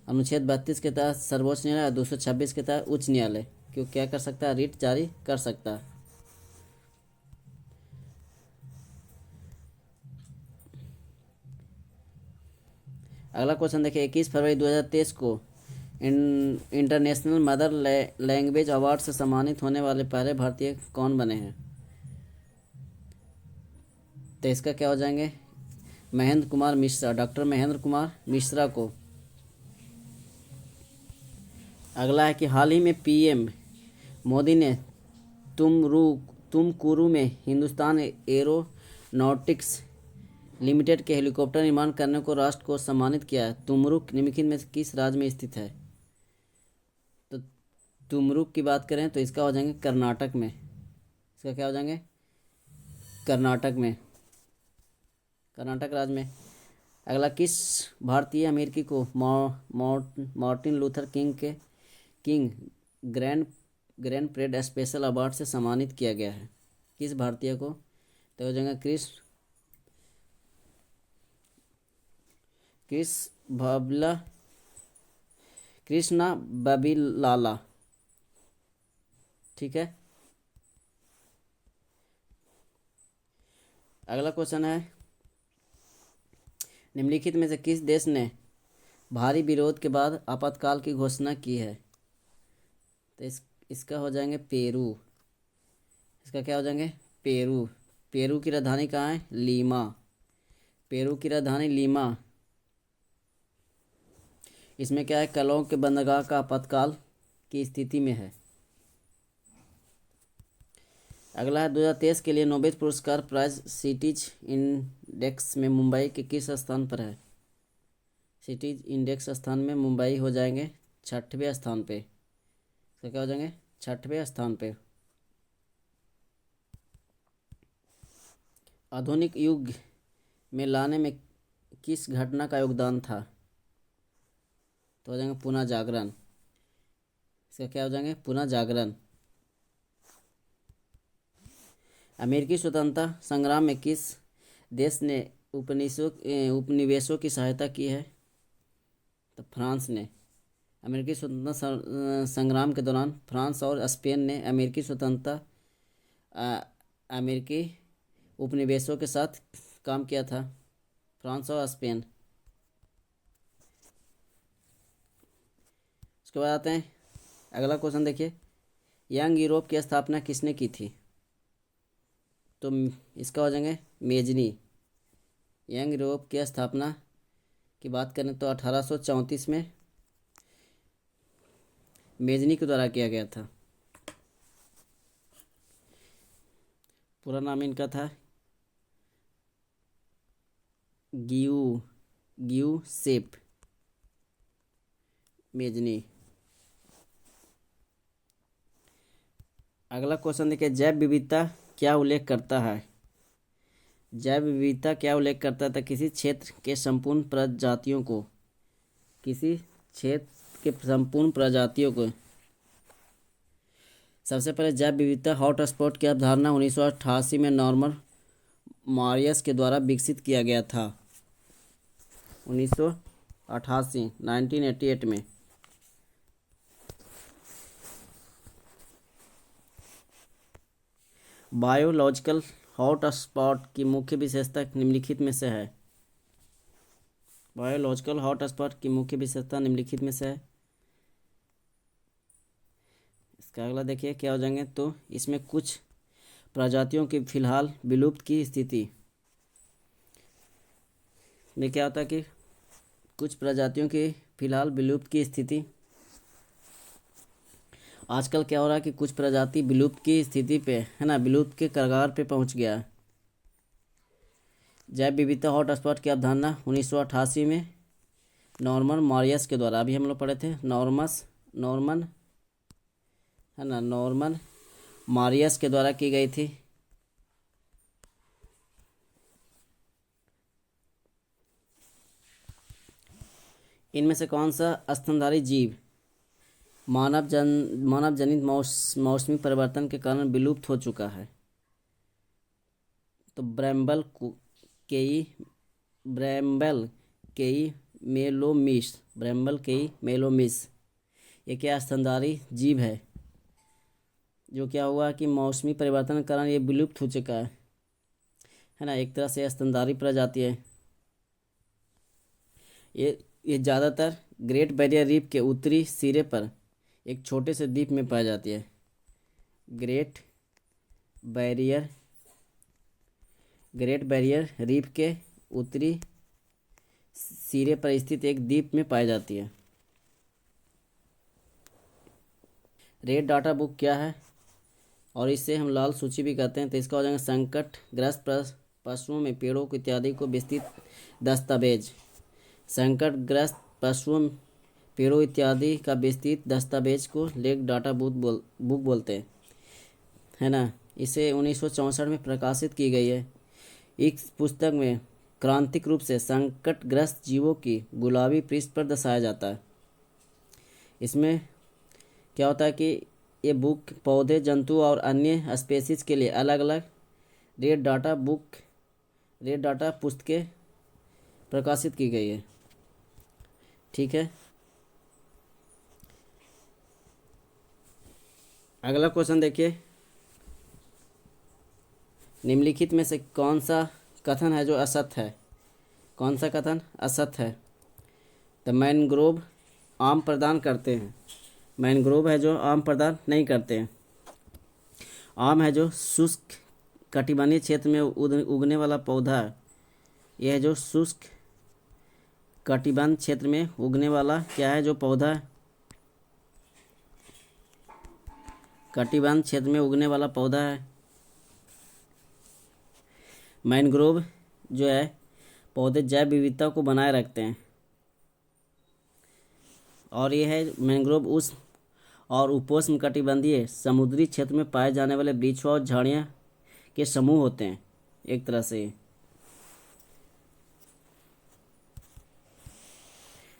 अनुच्छेद 32 के तहत सर्वोच्च न्यायालय, 226 के तहत उच्च न्यायालय क्यों क्या कर सकता है? रीट जारी कर सकता है। अगला क्वेश्चन देखिए, 21 फरवरी 2023 को इंटरनेशनल मदर लैंग्वेज अवार्ड से सम्मानित होने वाले पहले भारतीय कौन बने हैं? तो इसका क्या हो जाएंगे? महेंद्र कुमार मिश्रा। डॉक्टर महेंद्र कुमार मिश्रा को अगला है कि हाल ही में पीएम मोदी ने तुमकुरू में हिंदुस्तान एरोनॉटिक्स लिमिटेड के हेलीकॉप्टर निर्माण करने को राष्ट्र को सम्मानित किया है। तुमरुक निम्नलिखित में से किस राज्य में स्थित है? तो तुमरुक की बात करें तो इसका हो जाएंगे कर्नाटक में। इसका क्या हो जाएंगे? कर्नाटक में, कर्नाटक राज्य में। अगला, किस भारतीय अमेरिकी को Martin Luther king grand parade special award से सम्मानित किया गया है? किस भारतीय को? तो हो जाएगा कृष्णा बबिलाला। ठीक है। अगला क्वेश्चन है, निम्नलिखित में से किस देश ने भारी विरोध के बाद आपातकाल की घोषणा की है? तो इसका हो जाएंगे पेरू। इसका क्या हो जाएंगे? पेरू। पेरू की राजधानी कहाँ है? लीमा। पेरू की राजधानी लीमा। इसमें क्या है? कलों के बंदरगाह का आपातकाल की स्थिति में है। अगला है, 2023 के लिए नोबेल पुरस्कार प्राइज सिटीज इंडेक्स में मुंबई के किस स्थान पर है? सिटीज इंडेक्स स्थान में मुंबई हो जाएंगे 6वें स्थान पे। तो क्या हो जाएंगे? 6वें स्थान पे। आधुनिक युग में लाने में किस घटना का योगदान था? तो हो जाएंगे पुनः जागरण। इसका क्या हो जाएंगे? पुनः जागरण। अमेरिकी स्वतंत्रता संग्राम में किस देश ने उपनिवेशों की सहायता की है? तो फ्रांस ने। अमेरिकी स्वतंत्रता संग्राम के दौरान फ्रांस और स्पेन ने अमेरिकी उपनिवेशों के साथ काम किया था। फ्रांस और स्पेन। उसके बाद आते हैं, अगला क्वेश्चन देखिए, यंग यूरोप की स्थापना किसने की थी? तो इसका हो जाएंगे मेजनी। यंग यूरोप की स्थापना की बात करें तो 1834 में मेजनी के द्वारा किया गया था। पूरा नाम इनका था गियुसेप मेजनी। अगला क्वेश्चन देखिए, जैव विविधता क्या उल्लेख करता है? जैव विविधता क्या उल्लेख करता था? किसी क्षेत्र के संपूर्ण प्रजातियों को, सबसे पहले जैव विविधता हॉटस्पॉट की अवधारणा 1988 में नॉर्मन मॉरियस के द्वारा विकसित किया गया था। 1988 में। बायोलॉजिकल हॉटस्पॉट की मुख्य विशेषता निम्नलिखित में से है? बायोलॉजिकल हॉटस्पॉट की मुख्य विशेषता निम्नलिखित में से है? इसका अगला देखिए क्या हो जाएंगे, तो इसमें कुछ प्रजातियों की फिलहाल विलुप्त की स्थिति में क्या होता है कि कुछ प्रजातियों की फिलहाल विलुप्त की स्थिति। आजकल क्या हो रहा है कि कुछ प्रजाति विलुप्त की स्थिति पे है ना, विलुप्त के कगार पे पहुंच गया है। जैव विविधता हॉटस्पॉट की अवधारणा 1988 में नॉर्मन मॉरियस के द्वारा, अभी हम लोग पढ़े थे नॉर्मन है ना, नॉर्मन मॉरियस के द्वारा की गई थी। इनमें से कौन सा स्तनधारी जीव मानव जनित मौसमी परिवर्तन के कारण विलुप्त हो चुका है? तो ब्रैम्बल केई मेलोमिस। ये क्या स्तनधारी जीव है जो क्या हुआ कि मौसमी परिवर्तन के कारण ये विलुप्त हो चुका है ना। एक तरह से स्तनधारी प्रजाति है। ये ज़्यादातर ग्रेट बैरियर रीफ के उत्तरी सिरे पर एक छोटे से द्वीप में पाई जाती है। ग्रेट बैरियर रीफ के उत्तरी सिरे पर स्थित एक द्वीप में पाई जाती है। रेड डाटा बुक क्या है, और इसे हम लाल सूची भी कहते हैं, तो इसका हो जाएगा संकटग्रस्त पशुओं में पेड़ों को इत्यादि को विस्तृत दस्तावेज। संकटग्रस्त पशुओं पेड़ों इत्यादि का विस्तृत दस्तावेज को रेड डाटा बुक बोलते हैं, है ना। इसे 1964 में प्रकाशित की गई है। इस पुस्तक में क्रांतिक रूप से संकटग्रस्त जीवों की गुलाबी पृष्ठ पर दर्शाया जाता है। इसमें क्या होता है कि ये बुक पौधे, जंतु और अन्य स्पेसीज के लिए अलग अलग रेड डाटा पुस्तकें प्रकाशित की गई है। ठीक है, अगला क्वेश्चन देखिए। निम्नलिखित में से कौन सा कथन है जो असत्य है? कौन सा कथन असत्य है? तो मैनग्रोव आम प्रदान करते हैं। मैनग्रोव है जो आम प्रदान नहीं करते हैं। आम है जो शुष्क कटिबंधीय क्षेत्र में उगने वाला पौधा है। यह है जो शुष्क कटिबंध क्षेत्र में उगने वाला क्या है जो पौधा है? कटिबंध क्षेत्र में उगने वाला पौधा है। मैनग्रोव जो है पौधे जैव विविधता को बनाए रखते हैं, और ये है मैनग्रोव उष्ण और उपोष्ण कटिबंधीय समुद्री क्षेत्र में पाए जाने वाले वृक्षों और झाड़ियाँ के समूह होते हैं एक तरह से।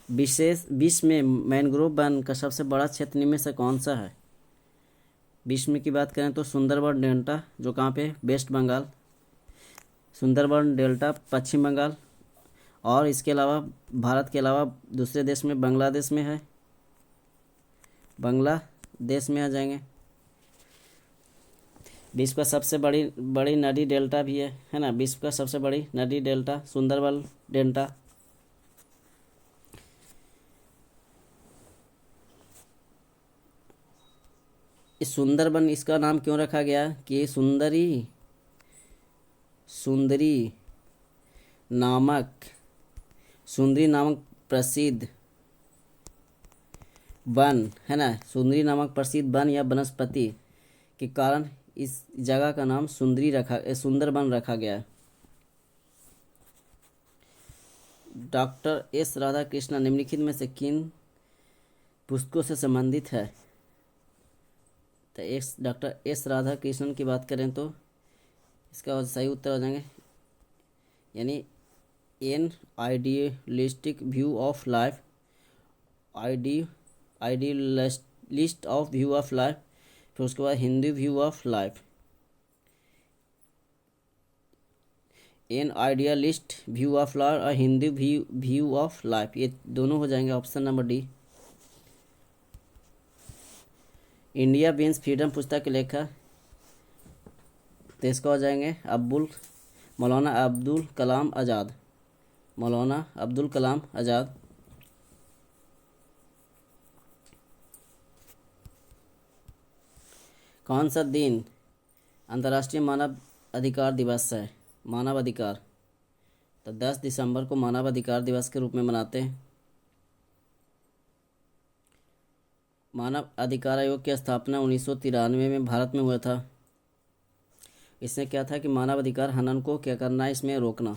विश्व में मैनग्रोव वन का सबसे बड़ा क्षेत्र इनमें से कौन सा है? विश्व में की बात करें तो सुंदरबन डेल्टा, जो कहाँ पे, वेस्ट बंगाल। सुंदरबन डेल्टा पश्चिम बंगाल, और इसके अलावा भारत के अलावा दूसरे देश में बांग्लादेश में है, बांग्लादेश में आ जाएंगे। विश्व का सबसे बड़ी नदी डेल्टा भी है ना। विश्व का सबसे बड़ी नदी डेल्टा सुंदरबन डेल्टा। इस सुंदरबन इसका नाम क्यों रखा गया कि सुंदरी नामक प्रसिद्ध वन, है ना। सुंदरी नामक प्रसिद्ध वन या वनस्पति के कारण इस जगह का नाम सुंदरबन रखा गया। डॉक्टर एस राधाकृष्णन निम्नलिखित में से किन पुस्तकों से संबंधित है? तो डॉक्टर एस राधाकृष्णन की बात करें तो इसका सही उत्तर हो जाएंगे, यानी an idealistic view of life, idealist of view of life, फिर उसके बाद Hindu view of life. An idealist view of life और हिंदू व्यू ऑफ लाइफ, ये दोनों हो जाएंगे option number D. India wins freedom पुस्तक के लेखक, तो इसका हो जाएंगे मौलाना अब्दुल कलाम आज़ाद। मौलाना अब्दुल कलाम आज़ाद। कौन सा दिन अंतर्राष्ट्रीय मानव अधिकार दिवस है? मानव अधिकार, तो 10 दिसंबर को मानव अधिकार दिवस के रूप में मनाते हैं। मानव अधिकार आयोग की स्थापना 1993 में भारत में हुआ था। इसमें क्या था कि मानव अधिकार हनन को क्या करना है, इसमें रोकना।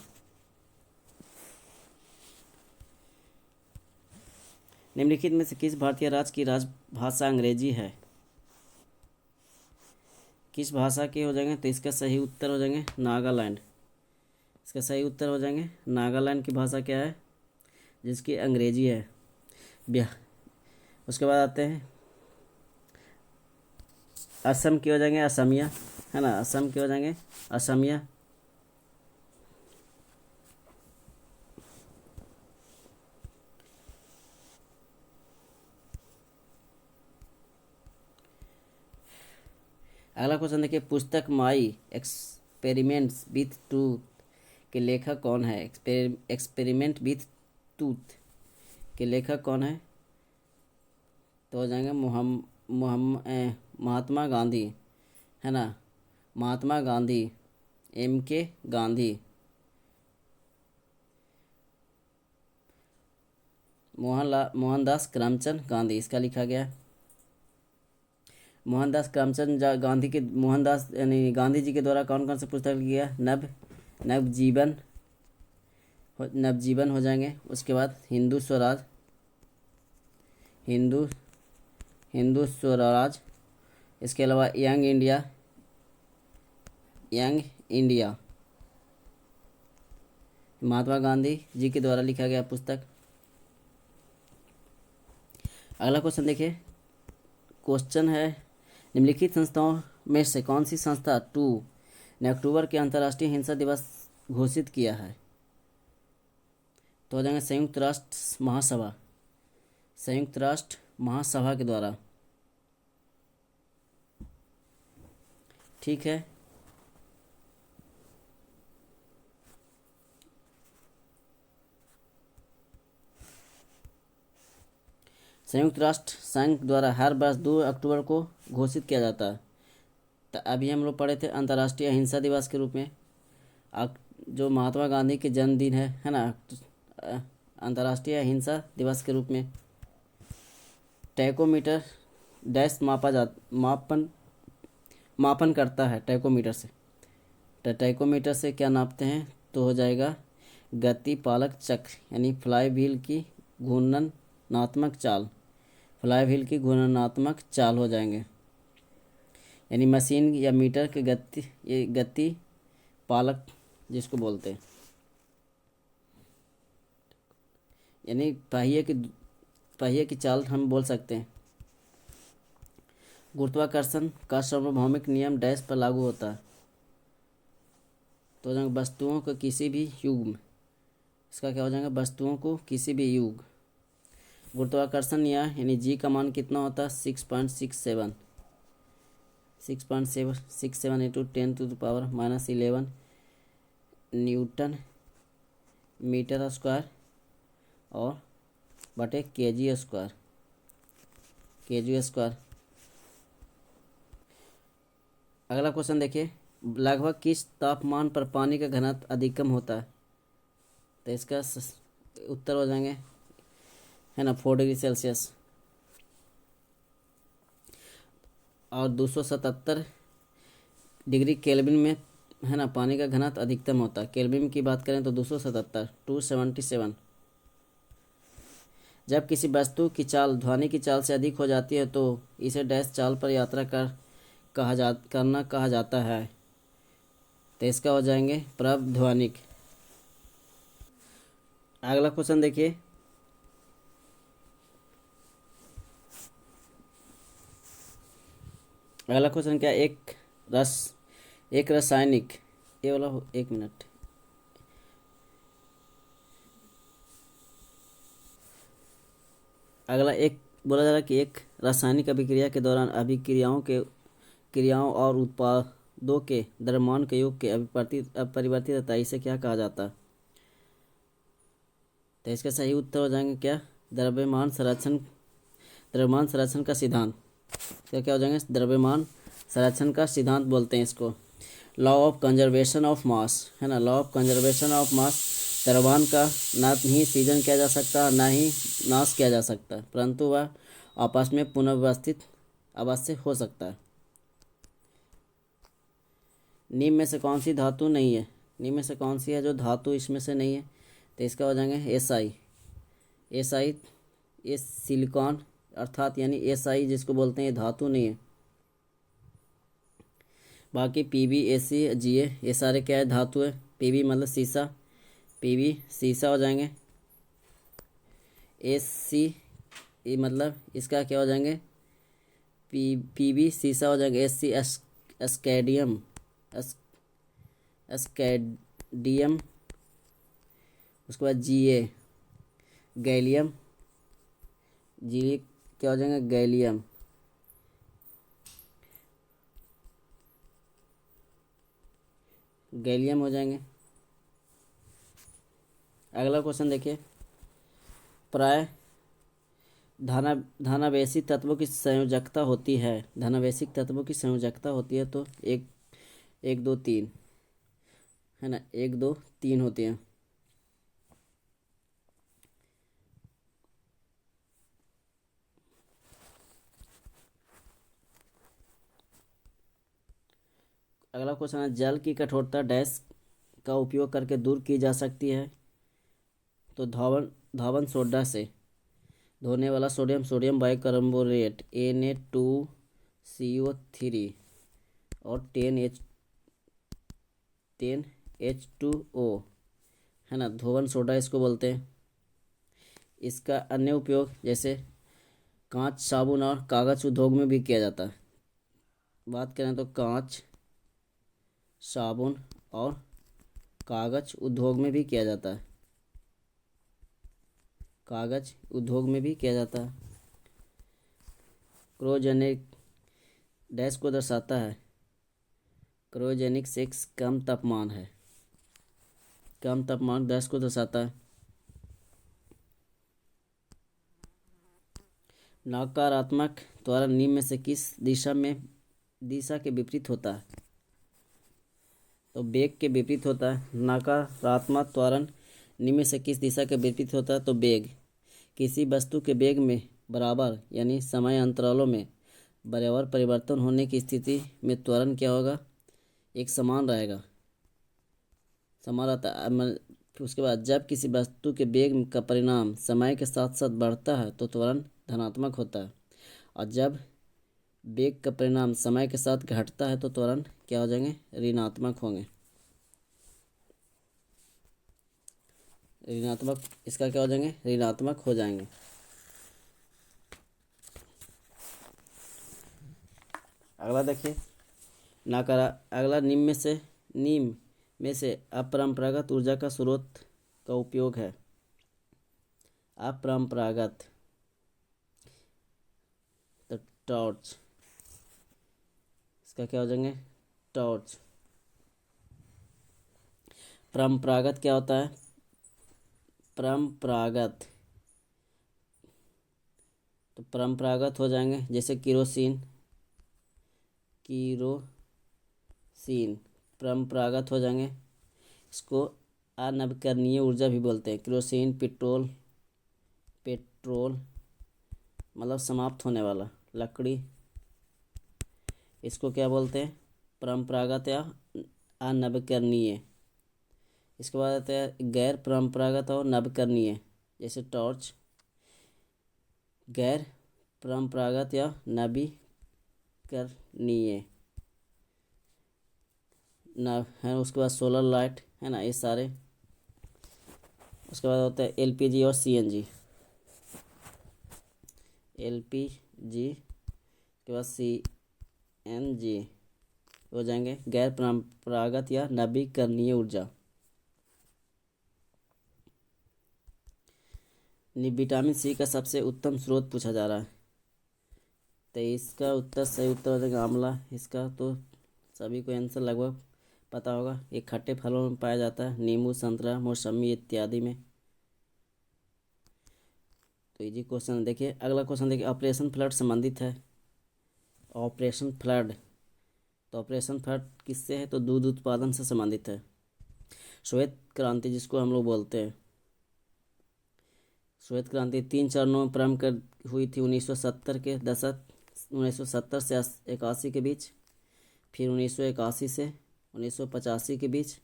निम्नलिखित में से किस भारतीय राज्य की राजभाषा अंग्रेजी है? किस भाषा के हो जाएंगे? तो इसका सही उत्तर हो जाएंगे नागालैंड। इसका सही उत्तर हो जाएंगे नागालैंड की भाषा क्या है, जिसकी अंग्रेजी है। उसके बाद आते हैं असम के हो जाएंगे असमिया, है ना। असम के हो जाएंगे असमिया। अगला क्वेश्चन देखिए, पुस्तक माई एक्सपेरिमेंट्स विथ ट्रूथ के लेखक कौन है? एक्सपेरिमेंट विथ ट्रूथ के लेखक कौन है? तो हो जाएंगे महात्मा गांधी, है ना। महात्मा गांधी, MK गांधी। मोहनदास करमचंद गांधी, इसका लिखा गया। मोहनदास करमचंद गांधी के मोहनदास यानी गांधी जी के द्वारा कौन कौन सा पुस्तक लिखा गया? नवजीवन नवजीवन हो जाएंगे। उसके बाद हिंदू स्वराज, हिंदू हिंदू स्वराज। इसके अलावा young India, young India Mahatma Gandhi ji के द्वारा लिखा गया पुस्तक। अगला क्वेश्चन देखिए। क्वेश्चन है निम्नलिखित संस्थाओं में से कौन सी संस्था 2 ने अक्टूबर के अंतर्राष्ट्रीय हिंसा दिवस घोषित किया है? तो हो जाएंगे संयुक्त राष्ट्र महासभा, संयुक्त राष्ट्र महासभा के द्वारा। ठीक है। संयुक्त राष्ट्र संघ द्वारा हर वर्ष 2 अक्टूबर को घोषित किया जाता है। तो अभी हम लोग पढ़े थे अंतर्राष्ट्रीय अहिंसा दिवस के रूप में। जो महात्मा गांधी के जन्मदिन है ना, अंतर्राष्ट्रीय अहिंसा दिवस के रूप में। टैकोमीटर डैश मापन करता है टैकोमीटर से। तो टैकोमीटर से क्या नापते हैं? तो हो जाएगा गति पालक चक्र यानी फ्लाई व्हील की घूर्णनात्मक चाल, फ्लाई व्हील की घूर्णनात्मक चाल हो जाएंगे। यानी मशीन या मीटर के गति, ये गति पालक जिसको बोलते हैं, यानी पहिए की चाल हम बोल सकते हैं। गुरुत्वाकर्षण का सार्वभौमिक नियम डैश पर लागू होता है। तो हो जाएगा वस्तुओं को किसी भी युग में, इसका क्या हो जाएगा? वस्तुओं को किसी भी युग। गुरुत्वाकर्षण यानी जी का मान कितना होता है? 6.67 इंटू 10⁻⁻11 न्यूटन मीटर स्क्वायर और बटे केजी स्क्वायर। अगला क्वेश्चन देखिए। लगभग किस तापमान पर पानी का घनत्व अधिकतम होता है? तो इसका उत्तर हो जाएंगे है ना 4 डिग्री सेल्सियस। और 277 डिग्री केल्विन में है ना पानी का घनत्व अधिकतम होता है। केल्विन की बात करें तो 277 जब किसी वस्तु की चाल ध्वनि की चाल से अधिक हो जाती है तो इसे डैश चाल पर यात्रा कहा जाता है। तो इसका हो जाएंगे प्रध्वनिक। अगला क्वेश्चन देखिए। अगला क्वेश्चन क्या? एक रासायनिक, ये वाला एक मिनट। अगला एक बोला जा रहा है कि एक रासायनिक अभिक्रिया के दौरान क्रियाओं और उत्पादों के द्रव्यमान के योग के अपरिवर्तित इसे क्या कहा जाता है? तो इसका सही उत्तर हो जाएंगे क्या? द्रव्यमान संरक्षण का सिद्धांत। क्या हो जाएंगे? द्रव्यमान संरक्षण का सिद्धांत बोलते हैं इसको। Law of conservation of mass है ना, law of conservation of mass. द्रव्यमान का ना ही सृजन किया जा सकता ना ही नाश किया जा सकता, परंतु वह आपस में पुनर्व्यवस्थित अवश्य हो सकता है। निम्न में से कौन सी धातु नहीं है? निम्न में से कौन सी है जो धातु इसमें से नहीं है? तो इसका हो जाएंगे एसआई। ये सिलिकॉन अर्थात यानी एसआई जिसको बोलते हैं, ये धातु नहीं है। बाकी पीबी, एसी, जीए ये सारे क्या है? धातु है। पीबी मतलब सीसा, पीबी सीसा हो जाएंगे। एसी ये मतलब इसका क्या हो जाएंगे? पीबी सीसा हो जाएंगे। एससी एस्केडियम। उसके बाद जीए गैलियम, जी क्या हो जाएंगे? गैलियम। गैलियम हो जाएंगे। अगला क्वेश्चन देखिए। प्राय धनावेशी तत्वों की संयोजकता होती है। धनावेशिक तत्वों की संयोजकता होती है तो एक दो तीन है ना, 1 2 3 होती हैं। अगला क्वेश्चन है, जल की कठोरता डैश का उपयोग करके दूर की जा सकती है। तो धावन सोडा से धोने वाला सोडियम बाइकार्बोनेट Na2CO3 और 10H2O है ना, धोवन सोडा इसको बोलते हैं। इसका अन्य उपयोग जैसे कांच, साबुन और कागज उद्योग में भी किया जाता है। बात करें तो कांच, साबुन और कागज उद्योग में भी किया जाता है। कागज उद्योग में भी किया जाता है। क्रोजेनिक डैश को दर्शाता है। क्रोजेनिक 6 कम तापमान है। कम तापमान डैश को दर्शाता है। नकारात्मक त्वरण निम्न में से किस दिशा के विपरीत होता है। तो वेग के विपरीत होता है। नकारात्मक त्वरण निम्न में से किस दिशा के विपरीत होता है। तो वेग, किसी वस्तु के वेग में बराबर यानी समय अंतरालों में बराबर परिवर्तन होने की स्थिति में त्वरण क्या होगा, एक समान रहेगा, समान रहता है। फिर उसके बाद जब किसी वस्तु के वेग का परिणाम समय के साथ साथ बढ़ता है तो त्वरण धनात्मक होता है, और जब वेग का परिणाम समय के साथ घटता है तो त्वरण क्या हो जाएंगे, ऋणात्मक होंगे। ऋणात्मक, इसका क्या हो जाएंगे, ऋणात्मक हो जाएंगे। अगला देखिए, अगला निम्न में से अपरंपरागत ऊर्जा का स्रोत का उपयोग है। अपरंपरागत, तो टॉर्च, इसका क्या हो जाएंगे, टॉर्च। परंपरागत क्या होता है, परंपरागत, तो परंपरागत हो जाएंगे जैसे किरोसिन परंपरागत हो जाएंगे। इसको अनवीकरणीय ऊर्जा भी बोलते हैं। किरोसिन, पेट्रोल मतलब समाप्त होने वाला, लकड़ी, इसको क्या बोलते हैं, परंपरागत या अनवीकरणीय। इसके बाद आते हैं गैर परंपरागत और नवीकरणीय, जैसे टॉर्च, गैर परंपरागत या नवीकरणीय ना है। उसके बाद सोलर लाइट है ना, ये सारे। उसके बाद होता है एलपीजी और सीएनजी। एलपीजी के बाद सीएनजी हो जाएंगे गैर परंपरागत या नवीकरणीय ऊर्जा। विटामिन सी का सबसे उत्तम स्रोत पूछा जा रहा है, तो इसका उत्तर सही उत्तर हो जाएगा आंवला। इसका तो सभी को आंसर लगभग पता होगा। ये खट्टे फलों में पाया जाता है, नींबू, संतरा, मौसमी इत्यादि में। तो इजी क्वेश्चन। देखिए अगला क्वेश्चन देखिए, ऑपरेशन फ्लड संबंधित है। ऑपरेशन फ्लड, तो ऑपरेशन फ्लड किससे है, तो दूध उत्पादन से संबंधित है। श्वेत क्रांति जिसको हम लोग बोलते हैं, श्वेत क्रांति 3 चरणों में प्रारंभ कर हुई थी 1970 के दशक, 1970 से 81 के बीच, फिर 1981 से 1985 के बीच,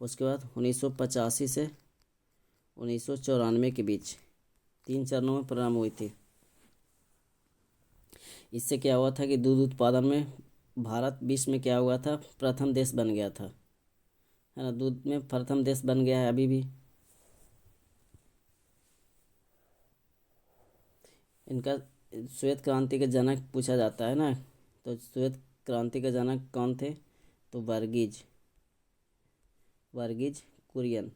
उसके बाद 1985 से 1994 के बीच 3 चरणों में प्रारंभ हुई थी। इससे क्या हुआ था कि दूध उत्पादन में भारत विश्व में क्या हुआ था, प्रथम देश बन गया था, है ना। दूध में प्रथम देश बन गया है अभी भी। इनका श्वेत क्रांति के जनक पूछा जाता है ना, तो श्वेत क्रांति के जनक कौन थे, तो वर्गीज कुरियन।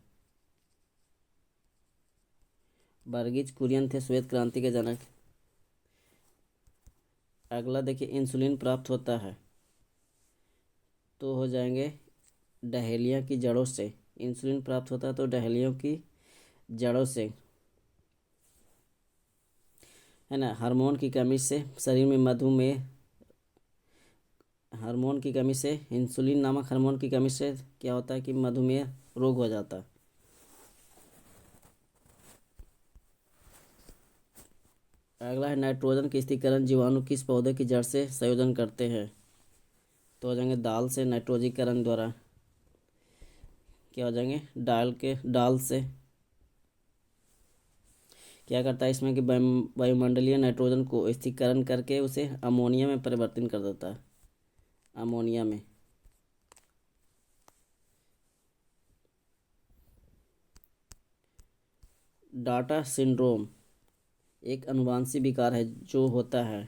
वर्गीज कुरियन थे श्वेत क्रांति के जनक। अगला देखिए, इंसुलिन प्राप्त होता है तो हो जाएंगे डहेलिया की जड़ों से। इंसुलिन प्राप्त होता है तो डहेलियों की जड़ों से, है ना। हार्मोन की कमी से शरीर में मधुमेह, हार्मोन की कमी से, इंसुलिन नामक हार्मोन की कमी से क्या होता है कि मधुमेह रोग हो जाता है। अगला है नाइट्रोजन के स्थिरीकरण जीवाणु किस पौधे की जड़ से संयोजन करते हैं। तो हो जाएंगे दाल से नाइट्रोजीकरण द्वारा, क्या हो जाएंगे डाल से क्या करता है इसमें कि वायुमंडलीय नाइट्रोजन को स्थिरीकरण करके उसे अमोनिया में परिवर्तन कर देता है, अमोनिया में। डाटा सिंड्रोम एक अनुवांशिक विकार है जो होता है।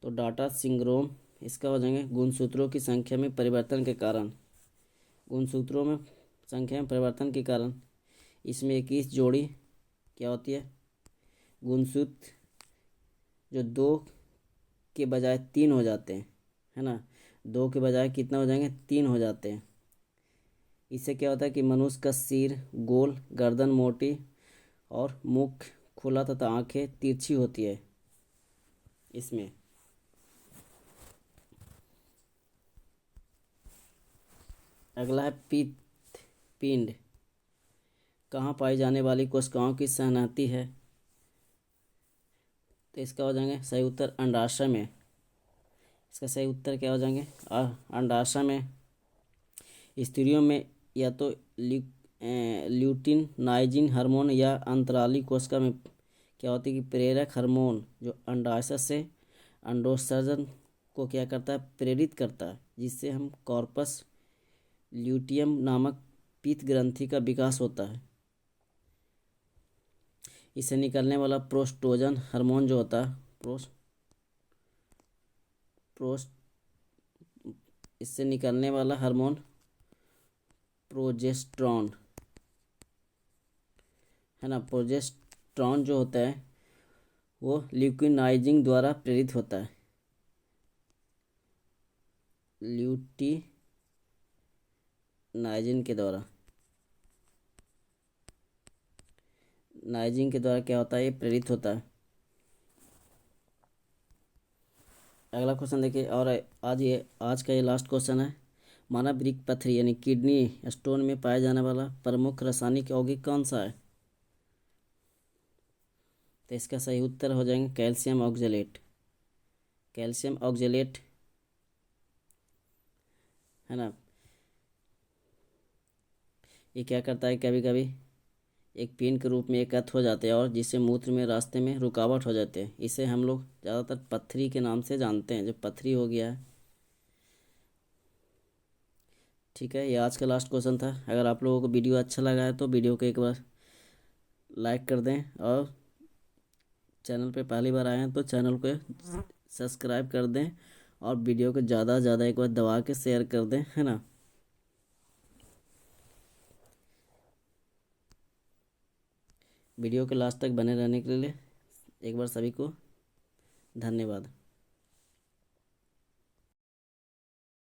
तो डाटा सिंड्रोम इसका हो जाएंगे गुणसूत्रों की संख्या में परिवर्तन के कारण, गुणसूत्रों में संख्या में परिवर्तन के कारण इसमें 21 जोड़ी क्या होती है, गुणसूत्र, जो 2 के बजाय 3 हो जाते हैं, है ना। 2 के बजाय कितना हो जाएंगे, 3 हो जाते हैं। इससे क्या होता है कि मनुष्य का सिर गोल, गर्दन मोटी और मुख खुला तथा आंखें तिरछी होती है इसमें। अगला है पिंड कहाँ पाई जाने वाली कोशिकाओं की संहति है। तो इसका हो जाएंगे सही उत्तर अंडाशय में। इसका सही उत्तर क्या हो जाएंगे, अंडाशय में। स्त्रियों में या तो ल्यूटिनाइजिंग हार्मोन या अंतराली कोशिका में क्या होती है कि प्रेरक हार्मोन जो अंडाशय से अंडोत्सर्जन को क्या करता है, प्रेरित करता है, जिससे हम कॉर्पस ल्यूटियम नामक पीत ग्रंथि का विकास होता है। इससे निकलने वाला प्रोस्टोजन हार्मोन जो होता है, प्रोस्ट इससे निकलने वाला हार्मोन प्रोजेस्ट्रॉन, है ना। प्रोजेस्ट्रॉन जो होता है वो ल्यूटिनाइजिंग द्वारा प्रेरित होता है, ल्यूटिनाइजिंग के द्वारा, नाइजिंग के द्वारा क्या होता है, ये प्रेरित होता है। अगला क्वेश्चन देखिए, और आज का ये लास्ट क्वेश्चन है। मानव वृक्क पथरी यानी किडनी स्टोन में पाया जाने वाला प्रमुख रासायनिक यौगिक कौन सा है। तो इसका सही उत्तर हो जाएंगे कैल्शियम ऑक्जेलेट, कैल्शियम ऑक्जेलेट, है ना। ये क्या करता है, कभी कभी एक पिन के रूप में एकत्र हो जाते हैं और जिससे मूत्र में रास्ते में रुकावट हो जाते हैं। इसे हम लोग ज़्यादातर पथरी के नाम से जानते हैं, जो पथरी हो गया है। ठीक है, ये आज का लास्ट क्वेश्चन था। अगर आप लोगों को वीडियो अच्छा लगा है तो वीडियो को एक बार लाइक कर दें, और चैनल पे पहली बार आए हैं तो चैनल को सब्सक्राइब कर दें, और वीडियो को ज़्यादा से ज़्यादा एक बार दबा के शेयर कर दें, है ना। वीडियो के लास्ट तक बने रहने के लिए एक बार सभी को धन्यवाद।